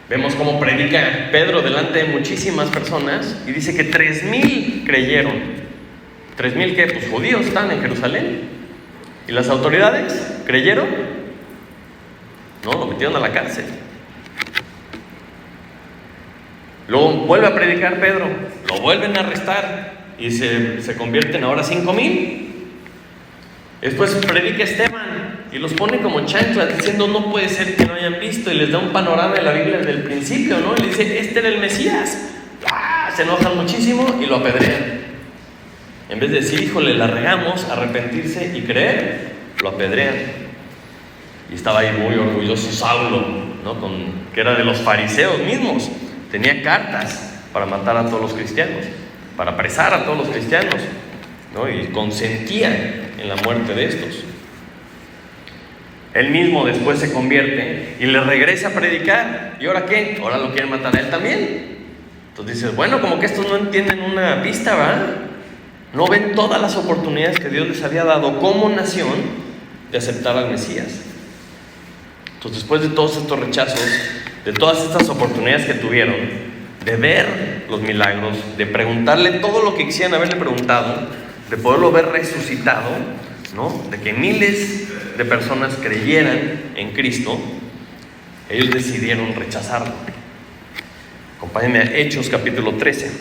Vemos cómo predica Pedro delante de muchísimas personas y dice que 3,000 creyeron. ¿3,000 qué? Pues judíos están en Jerusalén. ¿Y las autoridades creyeron? No, lo metieron a la cárcel. Luego vuelve a predicar Pedro, lo vuelven a arrestar y se convierten ahora 5,000. Después predica Esteban y los pone como chanclas, diciendo: no puede ser que no hayan visto, y les da un panorama de la Biblia desde el principio, ¿no? Y le dice: este era el Mesías. Se enojan muchísimo y lo apedrean. En vez de decir: híjole, la regamos, arrepentirse y creer, lo apedrean. Y estaba ahí muy orgulloso Saulo, ¿no? Que era de los fariseos mismos. Tenía cartas para matar a todos los cristianos, para apresar a todos los cristianos, ¿no? Y consentía en la muerte de estos. Él mismo después se convierte y le regresa a predicar. ¿Y ahora qué? Ahora lo quieren matar a él también. Entonces dices: bueno, como que estos no entienden una pista, ¿verdad? No ven todas las oportunidades que Dios les había dado como nación de aceptar al Mesías. Entonces, después de todos estos rechazos, de todas estas oportunidades que tuvieron, de ver los milagros, de preguntarle todo lo que quisieran haberle preguntado, de poderlo ver resucitado, ¿no? De que miles de personas creyeran en Cristo, ellos decidieron rechazarlo. Acompáñenme a Hechos capítulo 13,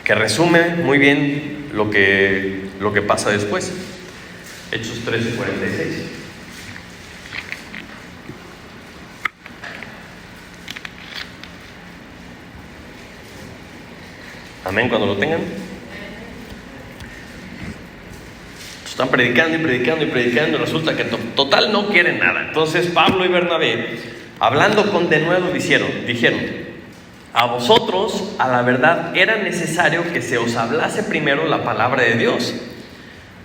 que resume muy bien lo que pasa después. Hechos 13:46. Amén, cuando lo tengan. Están predicando y resulta que total no quieren nada. Entonces Pablo y Bernabé, hablando con denuedo, dijeron: a vosotros, a la verdad, era necesario que se os hablase primero la palabra de Dios,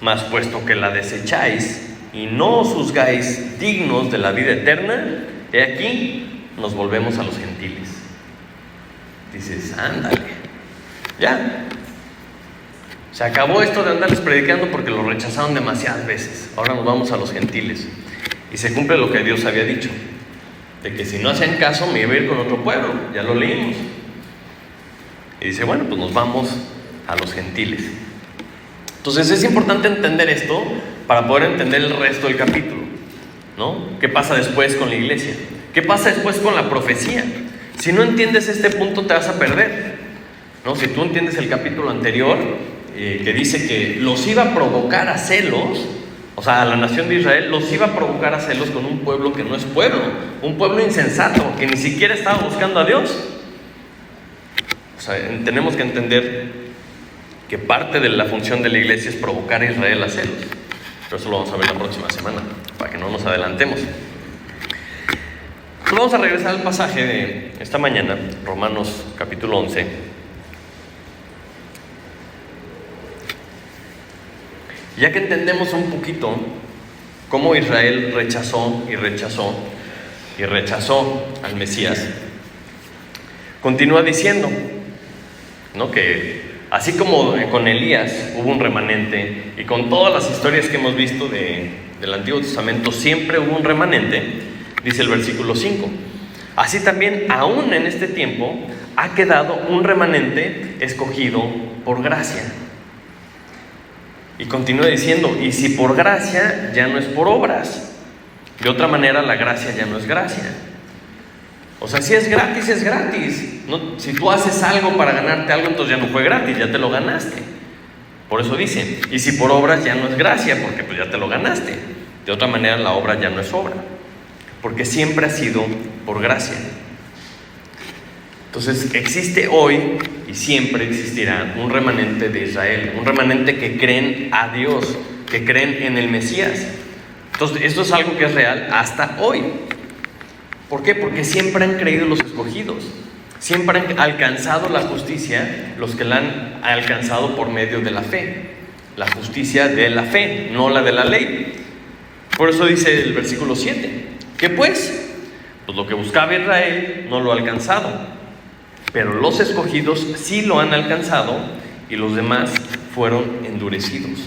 mas puesto que la desecháis y no os juzgáis dignos de la vida eterna, he aquí, nos volvemos a los gentiles. Dices: ándale, ya. Se acabó esto de andarles predicando porque lo rechazaron demasiadas veces. Ahora nos vamos a los gentiles. Y se cumple lo que Dios había dicho, de que si no hacían caso me iba a ir con otro pueblo. Ya lo leímos. Y dice: bueno, pues nos vamos a los gentiles. Entonces es importante entender esto para poder entender el resto del capítulo, ¿no? ¿Qué pasa después con la iglesia? ¿Qué pasa después con la profecía? Si no entiendes este punto te vas a perder, ¿no? Si tú entiendes el capítulo anterior, que dice que los iba a provocar a celos, o sea, a la nación de Israel los iba a provocar a celos con un pueblo que no es pueblo, un pueblo insensato, que ni siquiera estaba buscando a Dios. O sea, tenemos que entender que parte de la función de la iglesia es provocar a Israel a celos. Pero eso lo vamos a ver la próxima semana, para que no nos adelantemos. Pues vamos a regresar al pasaje de esta mañana, Romanos capítulo 11. Ya que entendemos un poquito cómo Israel rechazó al Mesías, continúa diciendo, ¿no?, que así como con Elías hubo un remanente, y con todas las historias que hemos visto del Antiguo Testamento siempre hubo un remanente, dice el versículo 5, así también aún en este tiempo ha quedado un remanente escogido por gracia. Y continúa diciendo, y si por gracia ya no es por obras, de otra manera la gracia ya no es gracia. O sea, si es gratis, es gratis, ¿no? Si tú haces algo para ganarte algo, entonces ya no fue gratis, ya te lo ganaste. Por eso dice, y si por obras ya no es gracia, porque pues ya te lo ganaste. De otra manera la obra ya no es obra, porque siempre ha sido por gracia. Entonces existe hoy y siempre existirá un remanente de Israel, un remanente que creen a Dios, que creen en el Mesías. Entonces esto es algo que es real hasta hoy. ¿Por qué? Porque siempre han creído los escogidos, siempre han alcanzado la justicia los que la han alcanzado por medio de la fe, la justicia de la fe, no la de la ley. Por eso dice el versículo 7, ¿qué pues? Pues lo que buscaba Israel no lo ha alcanzado, pero los escogidos sí lo han alcanzado y los demás fueron endurecidos.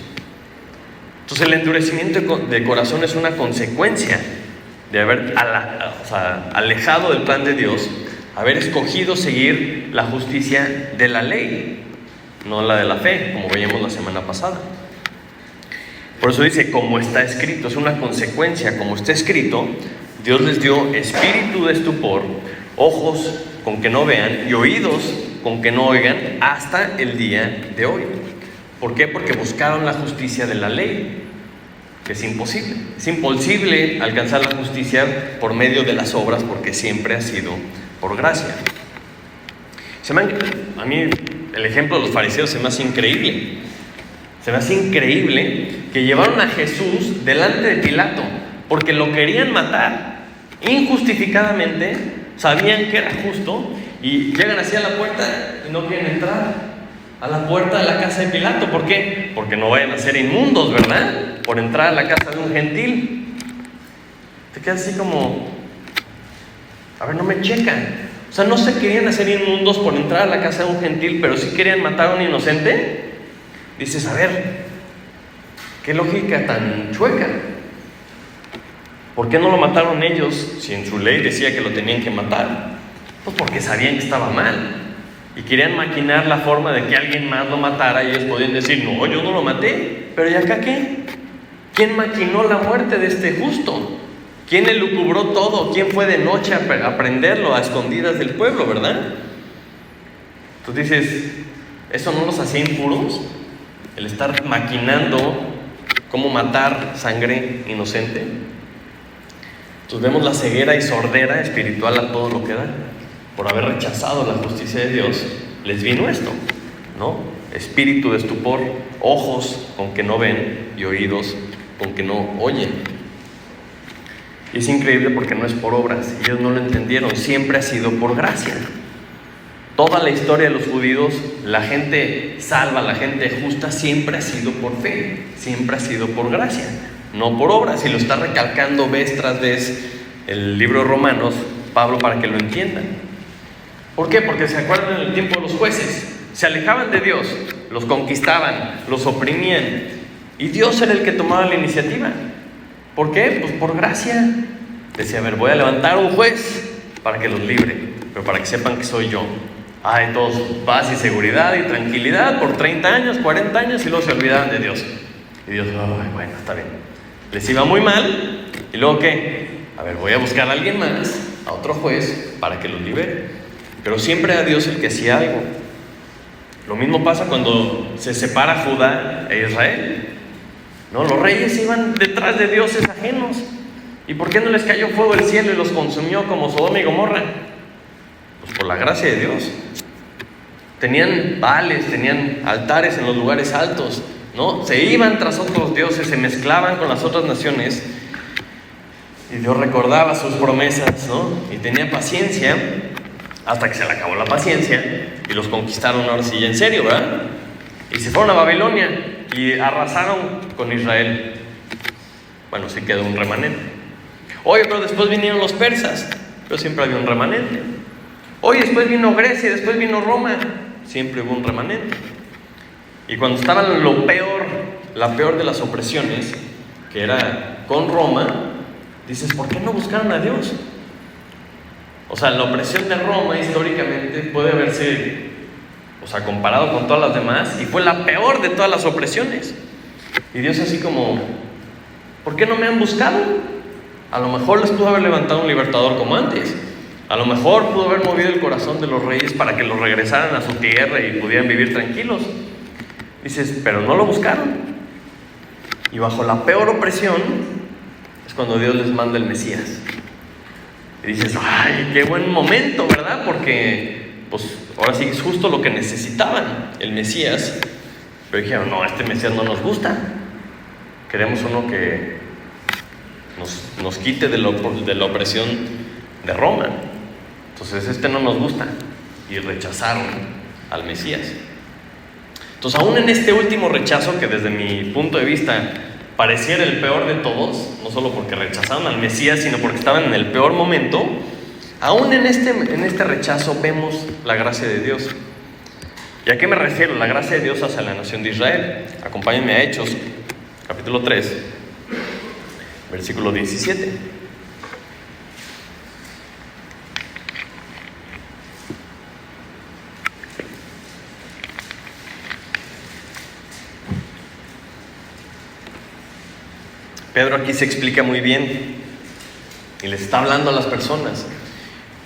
Entonces el endurecimiento de corazón es una consecuencia de haber alejado del plan de Dios, haber escogido seguir la justicia de la ley, no la de la fe, como veíamos la semana pasada. Por eso dice, como está escrito, es una consecuencia, como está escrito, Dios les dio espíritu de estupor, ojos con que no vean y oídos con que no oigan hasta el día de hoy. ¿Por qué? Porque buscaron la justicia de la ley, que es imposible. Es imposible alcanzar la justicia por medio de las obras, porque siempre ha sido por gracia. A mí el ejemplo de los fariseos se me hace increíble. Se me hace increíble que llevaron a Jesús delante de Pilato porque lo querían matar injustificadamente, sabían que era justo, y llegan hacia la puerta y no quieren entrar a la puerta de la casa de Pilato. ¿Por qué? Porque no vayan a ser inmundos, ¿verdad? Por entrar a la casa de un gentil. Te quedas así como, a ver, no me checan. O sea, no se querían hacer inmundos por entrar a la casa de un gentil, pero sí querían matar a un inocente. Dices, a ver, qué lógica tan chueca. ¿Por qué no lo mataron ellos si en su ley decía que lo tenían que matar? Pues porque sabían que estaba mal y querían maquinar la forma de que alguien más lo matara, y ellos podían decir, no, yo no lo maté. Pero ¿y acá qué? ¿Quién maquinó la muerte de este justo? ¿Quién elucubró todo? ¿Quién fue de noche a prenderlo a escondidas del pueblo, verdad? Tú dices, ¿eso no nos hacía impuros? El estar maquinando cómo matar sangre inocente. Entonces vemos la ceguera y sordera espiritual a todo lo que da. Por haber rechazado la justicia de Dios, les vino esto, ¿no? Espíritu de estupor, ojos con que no ven y oídos con que no oyen. Y es increíble porque no es por obras, ellos no lo entendieron, siempre ha sido por gracia. Toda la historia de los judíos, la gente salva, la gente justa, siempre ha sido por fe, siempre ha sido por gracia, no por obras. Y lo está recalcando vez tras vez el libro de Romanos, Pablo, para que lo entiendan. ¿Por qué? Porque se acuerdan en el tiempo de los jueces, se alejaban de Dios, los conquistaban, los oprimían, y Dios era el que tomaba la iniciativa. ¿Por qué? Pues por gracia. Decía, a ver, voy a levantar un juez para que los libre, pero para que sepan que soy yo. Ay, todos paz y seguridad y tranquilidad por 30 años, 40 años, y luego se olvidaban de Dios. Y Dios, ay, bueno, está bien. Les iba muy mal, y luego ¿qué? a ver, voy a buscar a alguien más, a otro juez, para que los libere. Pero siempre era Dios el que hacía algo. Lo mismo pasa cuando se separa Judá e Israel. No, los reyes iban detrás de dioses ajenos. ¿Y por qué no les cayó fuego del cielo y los consumió como Sodoma y Gomorra? Pues por la gracia de Dios. Tenían baales, tenían altares en los lugares altos, ¿no? Se iban tras otros dioses, se mezclaban con las otras naciones. Y Dios recordaba sus promesas, ¿no? Y tenía paciencia hasta que se le acabó la paciencia y los conquistaron ahora sí, en serio, ¿verdad? Y se fueron a Babilonia y arrasaron con Israel. Bueno, sí quedó un remanente. Oye, pero después vinieron los persas, pero siempre había un remanente. Oye, después vino Grecia, después vino Roma, siempre hubo un remanente. Y cuando estaban lo peor, la peor de las opresiones, que era con Roma, dices, ¿por qué no buscaron a Dios? O sea, la opresión de Roma históricamente puede verse, comparado con todas las demás, y fue la peor de todas las opresiones. Y Dios así como, ¿por qué no me han buscado? A lo mejor les pudo haber levantado un libertador como antes. A lo mejor pudo haber movido el corazón de los reyes para que los regresaran a su tierra y pudieran vivir tranquilos. Dices, pero no lo buscaron. Y bajo la peor opresión es cuando Dios les manda el Mesías. Y dices, ¡ay, qué buen momento!, ¿verdad? Porque, ahora sí es justo lo que necesitaban, el Mesías. Pero dijeron, no, este Mesías no nos gusta. Queremos uno que nos quite de la opresión de Roma. Entonces, este no nos gusta. Y rechazaron al Mesías. Entonces, aún en este último rechazo, que desde mi punto de vista pareciera el peor de todos, no solo porque rechazaron al Mesías, sino porque estaban en el peor momento, aún en este rechazo vemos la gracia de Dios. ¿Y a qué me refiero? La gracia de Dios hacia la nación de Israel. Acompáñenme a Hechos, capítulo 3, versículo 17. Pedro aquí se explica muy bien y les está hablando a las personas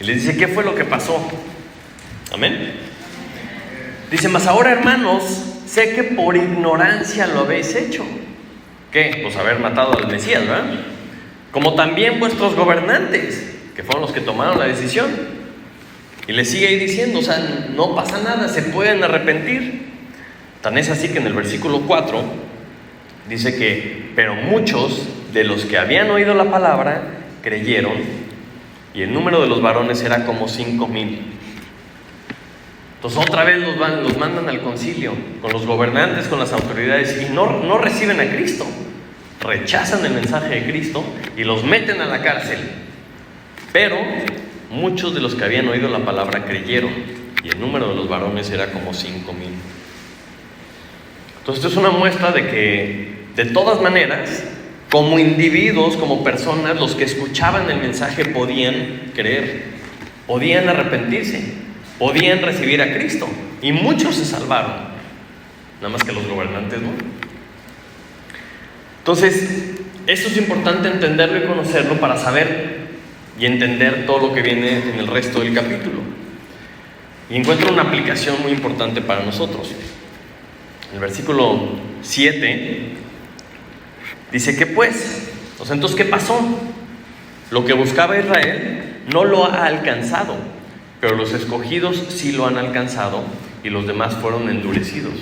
y les dice, ¿qué fue lo que pasó? Amén. Dice, mas ahora, hermanos, sé que por ignorancia lo habéis hecho. ¿Qué? Pues haber matado al Mesías, ¿verdad? Como también vuestros gobernantes, que fueron los que tomaron la decisión. Y les sigue ahí diciendo, no pasa nada, se pueden arrepentir. Tan es así que en el versículo 4 dice que, pero muchos de los que habían oído la palabra creyeron, y el número de los varones era como 5,000. Entonces otra vez los mandan al concilio, con los gobernantes, con las autoridades, y no reciben a Cristo. Rechazan el mensaje de Cristo y los meten a la cárcel. Pero muchos de los que habían oído la palabra creyeron, y el número de los varones era como 5,000. Entonces esto es una muestra de que, de todas maneras, como individuos, como personas, los que escuchaban el mensaje podían creer, podían arrepentirse, podían recibir a Cristo, y muchos se salvaron, nada más que los gobernantes no. Entonces, esto es importante entenderlo y conocerlo para saber y entender todo lo que viene en el resto del capítulo. Y encuentro una aplicación muy importante para nosotros. El versículo 7 dice que pues, entonces, ¿qué pasó? Lo que buscaba Israel no lo ha alcanzado, pero los escogidos sí lo han alcanzado y los demás fueron endurecidos.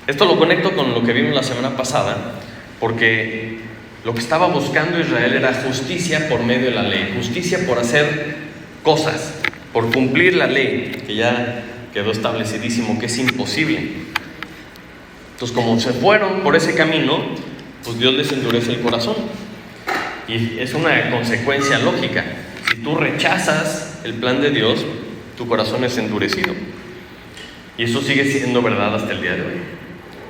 Esto lo conecto con lo que vimos la semana pasada, porque lo que estaba buscando Israel era justicia por medio de la ley, justicia por hacer cosas, por cumplir la ley, que ya quedó establecidísimo que es imposible. Entonces, como se fueron por ese camino, pues Dios les endurece el corazón. Y es una consecuencia lógica. Si tú rechazas el plan de Dios, tu corazón es endurecido. Y eso sigue siendo verdad hasta el día de hoy.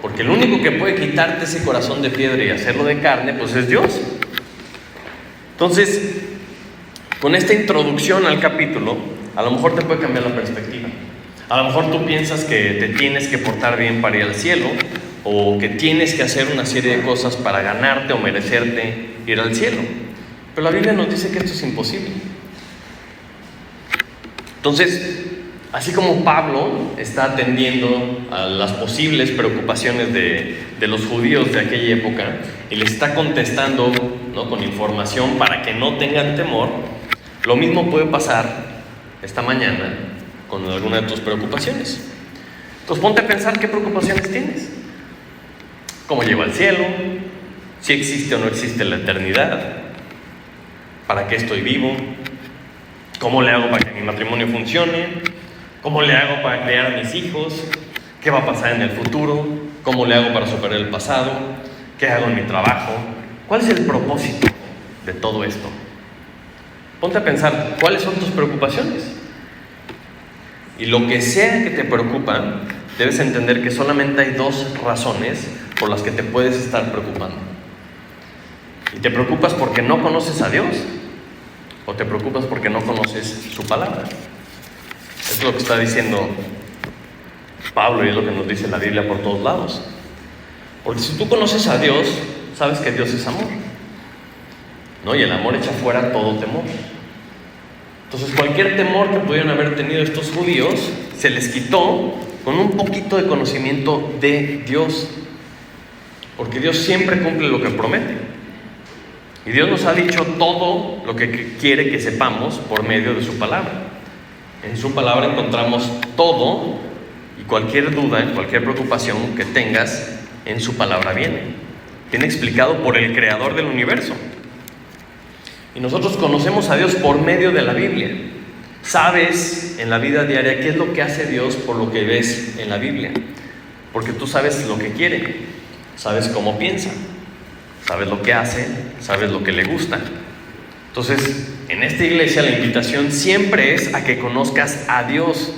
Porque el único que puede quitarte ese corazón de piedra y hacerlo de carne, pues es Dios. Entonces, con esta introducción al capítulo, a lo mejor te puede cambiar la perspectiva. A lo mejor tú piensas que te tienes que portar bien para ir al cielo, o que tienes que hacer una serie de cosas para ganarte o merecerte ir al cielo. Pero la Biblia nos dice que esto es imposible. Entonces, así como Pablo está atendiendo a las posibles preocupaciones de los judíos de aquella época y les está contestando, ¿no?, con información para que no tengan temor, lo mismo puede pasar esta mañana con alguna de tus preocupaciones. Entonces ponte a pensar qué preocupaciones tienes. ¿Cómo llego al cielo? ¿Si existe o no existe la eternidad? ¿Para qué estoy vivo? ¿Cómo le hago para que mi matrimonio funcione? ¿Cómo le hago para criar a mis hijos? ¿Qué va a pasar en el futuro? ¿Cómo le hago para superar el pasado? ¿Qué hago en mi trabajo? ¿Cuál es el propósito de todo esto? Ponte a pensar, ¿cuáles son tus preocupaciones? Y lo que sea que te preocupa, debes entender que solamente hay dos razones por las que te puedes estar preocupando. ¿Y te preocupas porque no conoces a Dios? ¿O te preocupas porque no conoces su palabra? Es lo que está diciendo Pablo y es lo que nos dice la Biblia por todos lados. Porque si tú conoces a Dios, sabes que Dios es amor, ¿no? Y el amor echa fuera todo temor. Entonces cualquier temor que pudieran haber tenido estos judíos se les quitó con un poquito de conocimiento de Dios. Porque Dios siempre cumple lo que promete. Y Dios nos ha dicho todo lo que quiere que sepamos por medio de su palabra. En su palabra encontramos todo y cualquier duda, cualquier preocupación que tengas, en su palabra viene. Viene explicado por el creador del universo. Y nosotros conocemos a Dios por medio de la Biblia. Sabes en la vida diaria qué es lo que hace Dios por lo que ves en la Biblia. Porque tú sabes lo que quiere, sabes cómo piensa, sabes lo que hace, sabes lo que le gusta. Entonces, en esta iglesia la invitación siempre es a que conozcas a Dios,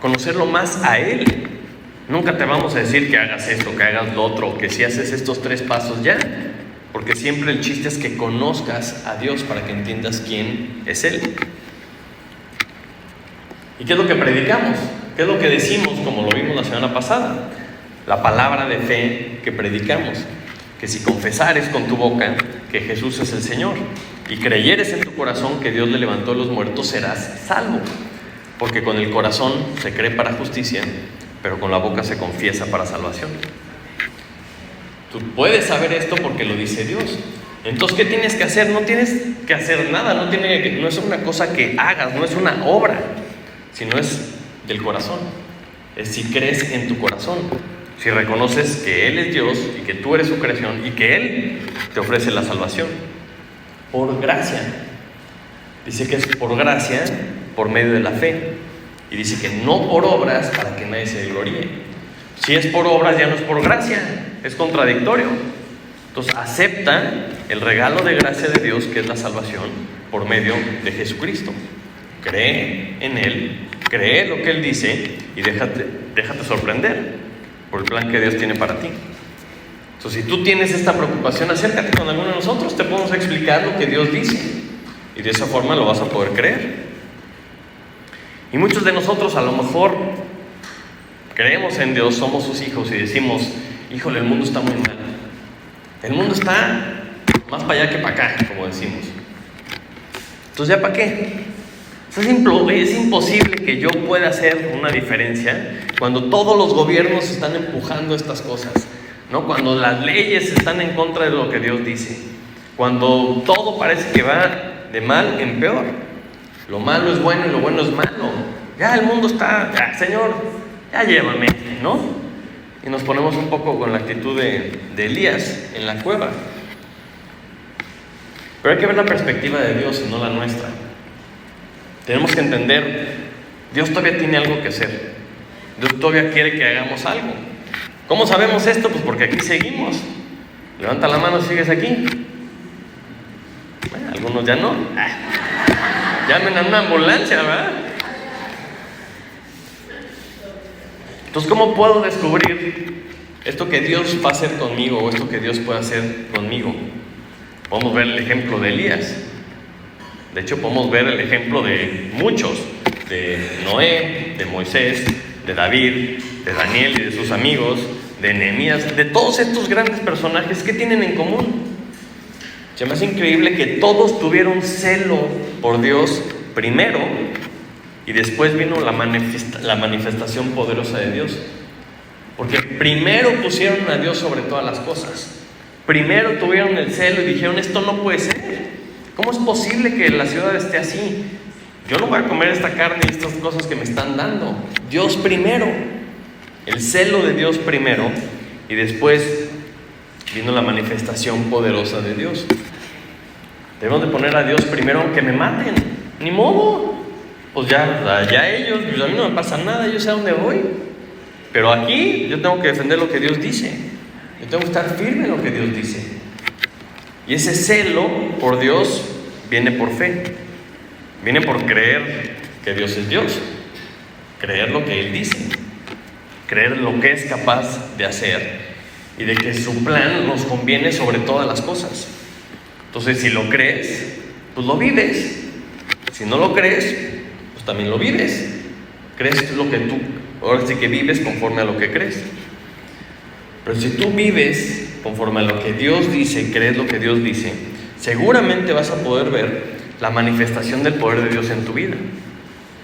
conocerlo más a Él. Nunca te vamos a decir que hagas esto, que hagas lo otro, que si haces estos 3 pasos ya, porque siempre el chiste es que conozcas a Dios para que entiendas quién es Él. ¿Y qué es lo que predicamos? ¿Qué es lo que decimos, como lo vimos la semana pasada? La palabra de fe que predicamos, que si confesares con tu boca que Jesús es el Señor y creyeres en tu corazón que Dios le levantó de los muertos, serás salvo. Porque con el corazón se cree para justicia, pero con la boca se confiesa para salvación. Tú puedes saber esto porque lo dice Dios. Entonces, ¿qué tienes que hacer? No tienes que hacer nada, no es una cosa que hagas, no es una obra, sino es del corazón. Es si crees en tu corazón, si reconoces que Él es Dios y que tú eres su creación y que Él te ofrece la salvación por gracia. Dice que es por gracia, por medio de la fe. Y dice que no por obras para que nadie se gloríe. Si es por obras ya no es por gracia, es contradictorio. Entonces acepta el regalo de gracia de Dios, que es la salvación por medio de Jesucristo. Cree en Él, cree lo que Él dice y déjate sorprender por el plan que Dios tiene para ti. Entonces, si tú tienes esta preocupación, acércate con alguno de nosotros, te podemos explicar lo que Dios dice y de esa forma lo vas a poder creer. Y muchos de nosotros a lo mejor creemos en Dios, somos sus hijos y decimos: híjole, el mundo está muy mal, el mundo está más para allá que para acá, como decimos. Entonces, ¿ya para qué? Es imposible que yo pueda hacer una diferencia cuando todos los gobiernos están empujando estas cosas, ¿no? Cuando las leyes están en contra de lo que Dios dice, cuando todo parece que va de mal en peor. Lo malo es bueno y lo bueno es malo. Ya el mundo está, ya, Señor, ya llévame, ¿no? Y nos ponemos un poco con la actitud de Elías en la cueva. Pero hay que ver la perspectiva de Dios y no la nuestra. Tenemos que entender, Dios todavía tiene algo que hacer. Dios todavía quiere que hagamos algo. ¿Cómo sabemos esto? Pues porque aquí seguimos. Levanta la mano si sigues aquí. Bueno, algunos ya no. Llamen a una ambulancia, ¿verdad? Entonces, ¿cómo puedo descubrir esto que Dios va a hacer conmigo o esto que Dios puede hacer conmigo? Podemos ver el ejemplo de Elías. De hecho, podemos ver el ejemplo de muchos, de Noé, de Moisés, de David, de Daniel y de sus amigos, de Nehemías, de todos estos grandes personajes. ¿Qué tienen en común? Se me hace increíble que todos tuvieron celo por Dios primero y después vino la manifestación poderosa de Dios. Porque primero pusieron a Dios sobre todas las cosas. Primero tuvieron el celo y dijeron, esto no puede ser. ¿Cómo es posible que la ciudad esté así? Yo no voy a comer esta carne y estas cosas que me están dando. Dios primero. El celo de Dios primero y después vino la manifestación poderosa de Dios. Debemos de poner a Dios primero aunque me maten. Ni modo. Pues ya ellos, pues a mí no me pasa nada, yo sé a dónde voy. Pero aquí yo tengo que defender lo que Dios dice. Yo tengo que estar firme en lo que Dios dice. Y ese celo por Dios viene por fe. Viene por creer que Dios es Dios. Creer lo que Él dice. Creer lo que es capaz de hacer. Y de que su plan nos conviene sobre todas las cosas. Entonces, si lo crees, pues lo vives. Si no lo crees, pues también lo vives. Crees lo que tú, ahora sí que vives conforme a lo que crees. Pero si tú vives conforme a lo que Dios dice, crees lo que Dios dice, seguramente vas a poder ver la manifestación del poder de Dios en tu vida.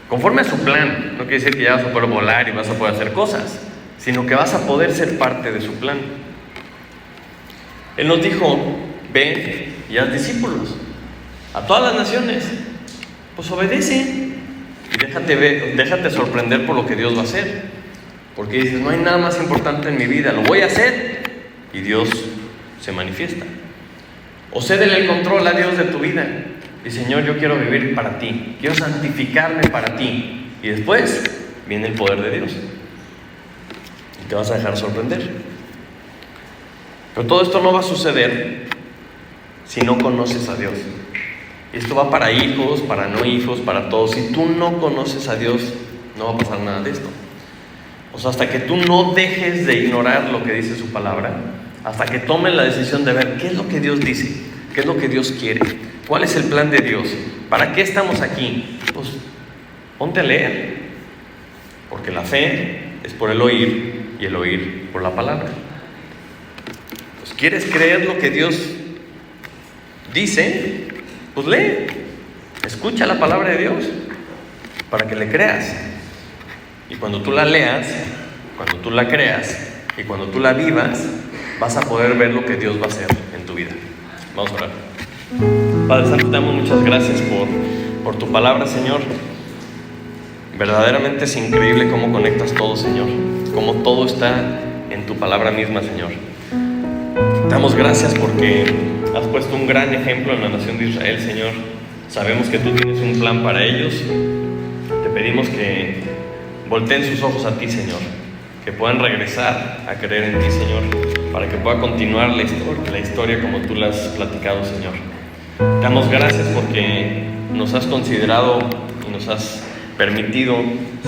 Conforme a su plan, no quiere decir que ya vas a poder volar y vas a poder hacer cosas, sino que vas a poder ser parte de su plan. Él nos dijo, ve y haz discípulos a todas las naciones. Pues obedece y déjate sorprender por lo que Dios va a hacer. Porque dices, no hay nada más importante en mi vida, lo voy a hacer y Dios se manifiesta. O cédele el control a Dios de tu vida. Y Señor, yo quiero vivir para ti, quiero santificarme para ti. Y después viene el poder de Dios y te vas a dejar sorprender. Pero todo esto no va a suceder si no conoces a Dios. Y esto va para hijos, para no hijos, para todos. Si tú no conoces a Dios, no va a pasar nada de esto. O sea, hasta que tú no dejes de ignorar lo que dice su palabra, hasta que tomes la decisión de ver qué es lo que Dios dice, qué es lo que Dios quiere, cuál es el plan de Dios, para qué estamos aquí, pues ponte a leer. Porque la fe es por el oír y el oír por la palabra. Pues ¿quieres creer lo que Dios dice? Pues lee, escucha la palabra de Dios para que le creas. Y cuando tú la leas, cuando tú la creas y cuando tú la vivas, vas a poder ver lo que Dios va a hacer en tu vida. Vamos a orar. Padre Santo, te damos muchas gracias por tu palabra, Señor. Verdaderamente es increíble cómo conectas todo, Señor. Cómo todo está en tu palabra misma, Señor. Te damos gracias porque has puesto un gran ejemplo en la nación de Israel, Señor. Sabemos que tú tienes un plan para ellos. Te pedimos que volteen sus ojos a ti, Señor. Que puedan regresar a creer en ti, Señor. Para que pueda continuar la historia como tú la has platicado, Señor. Te damos gracias porque nos has considerado y nos has permitido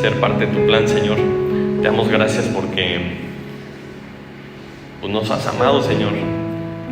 ser parte de tu plan, Señor. Te damos gracias porque pues, nos has amado, Señor.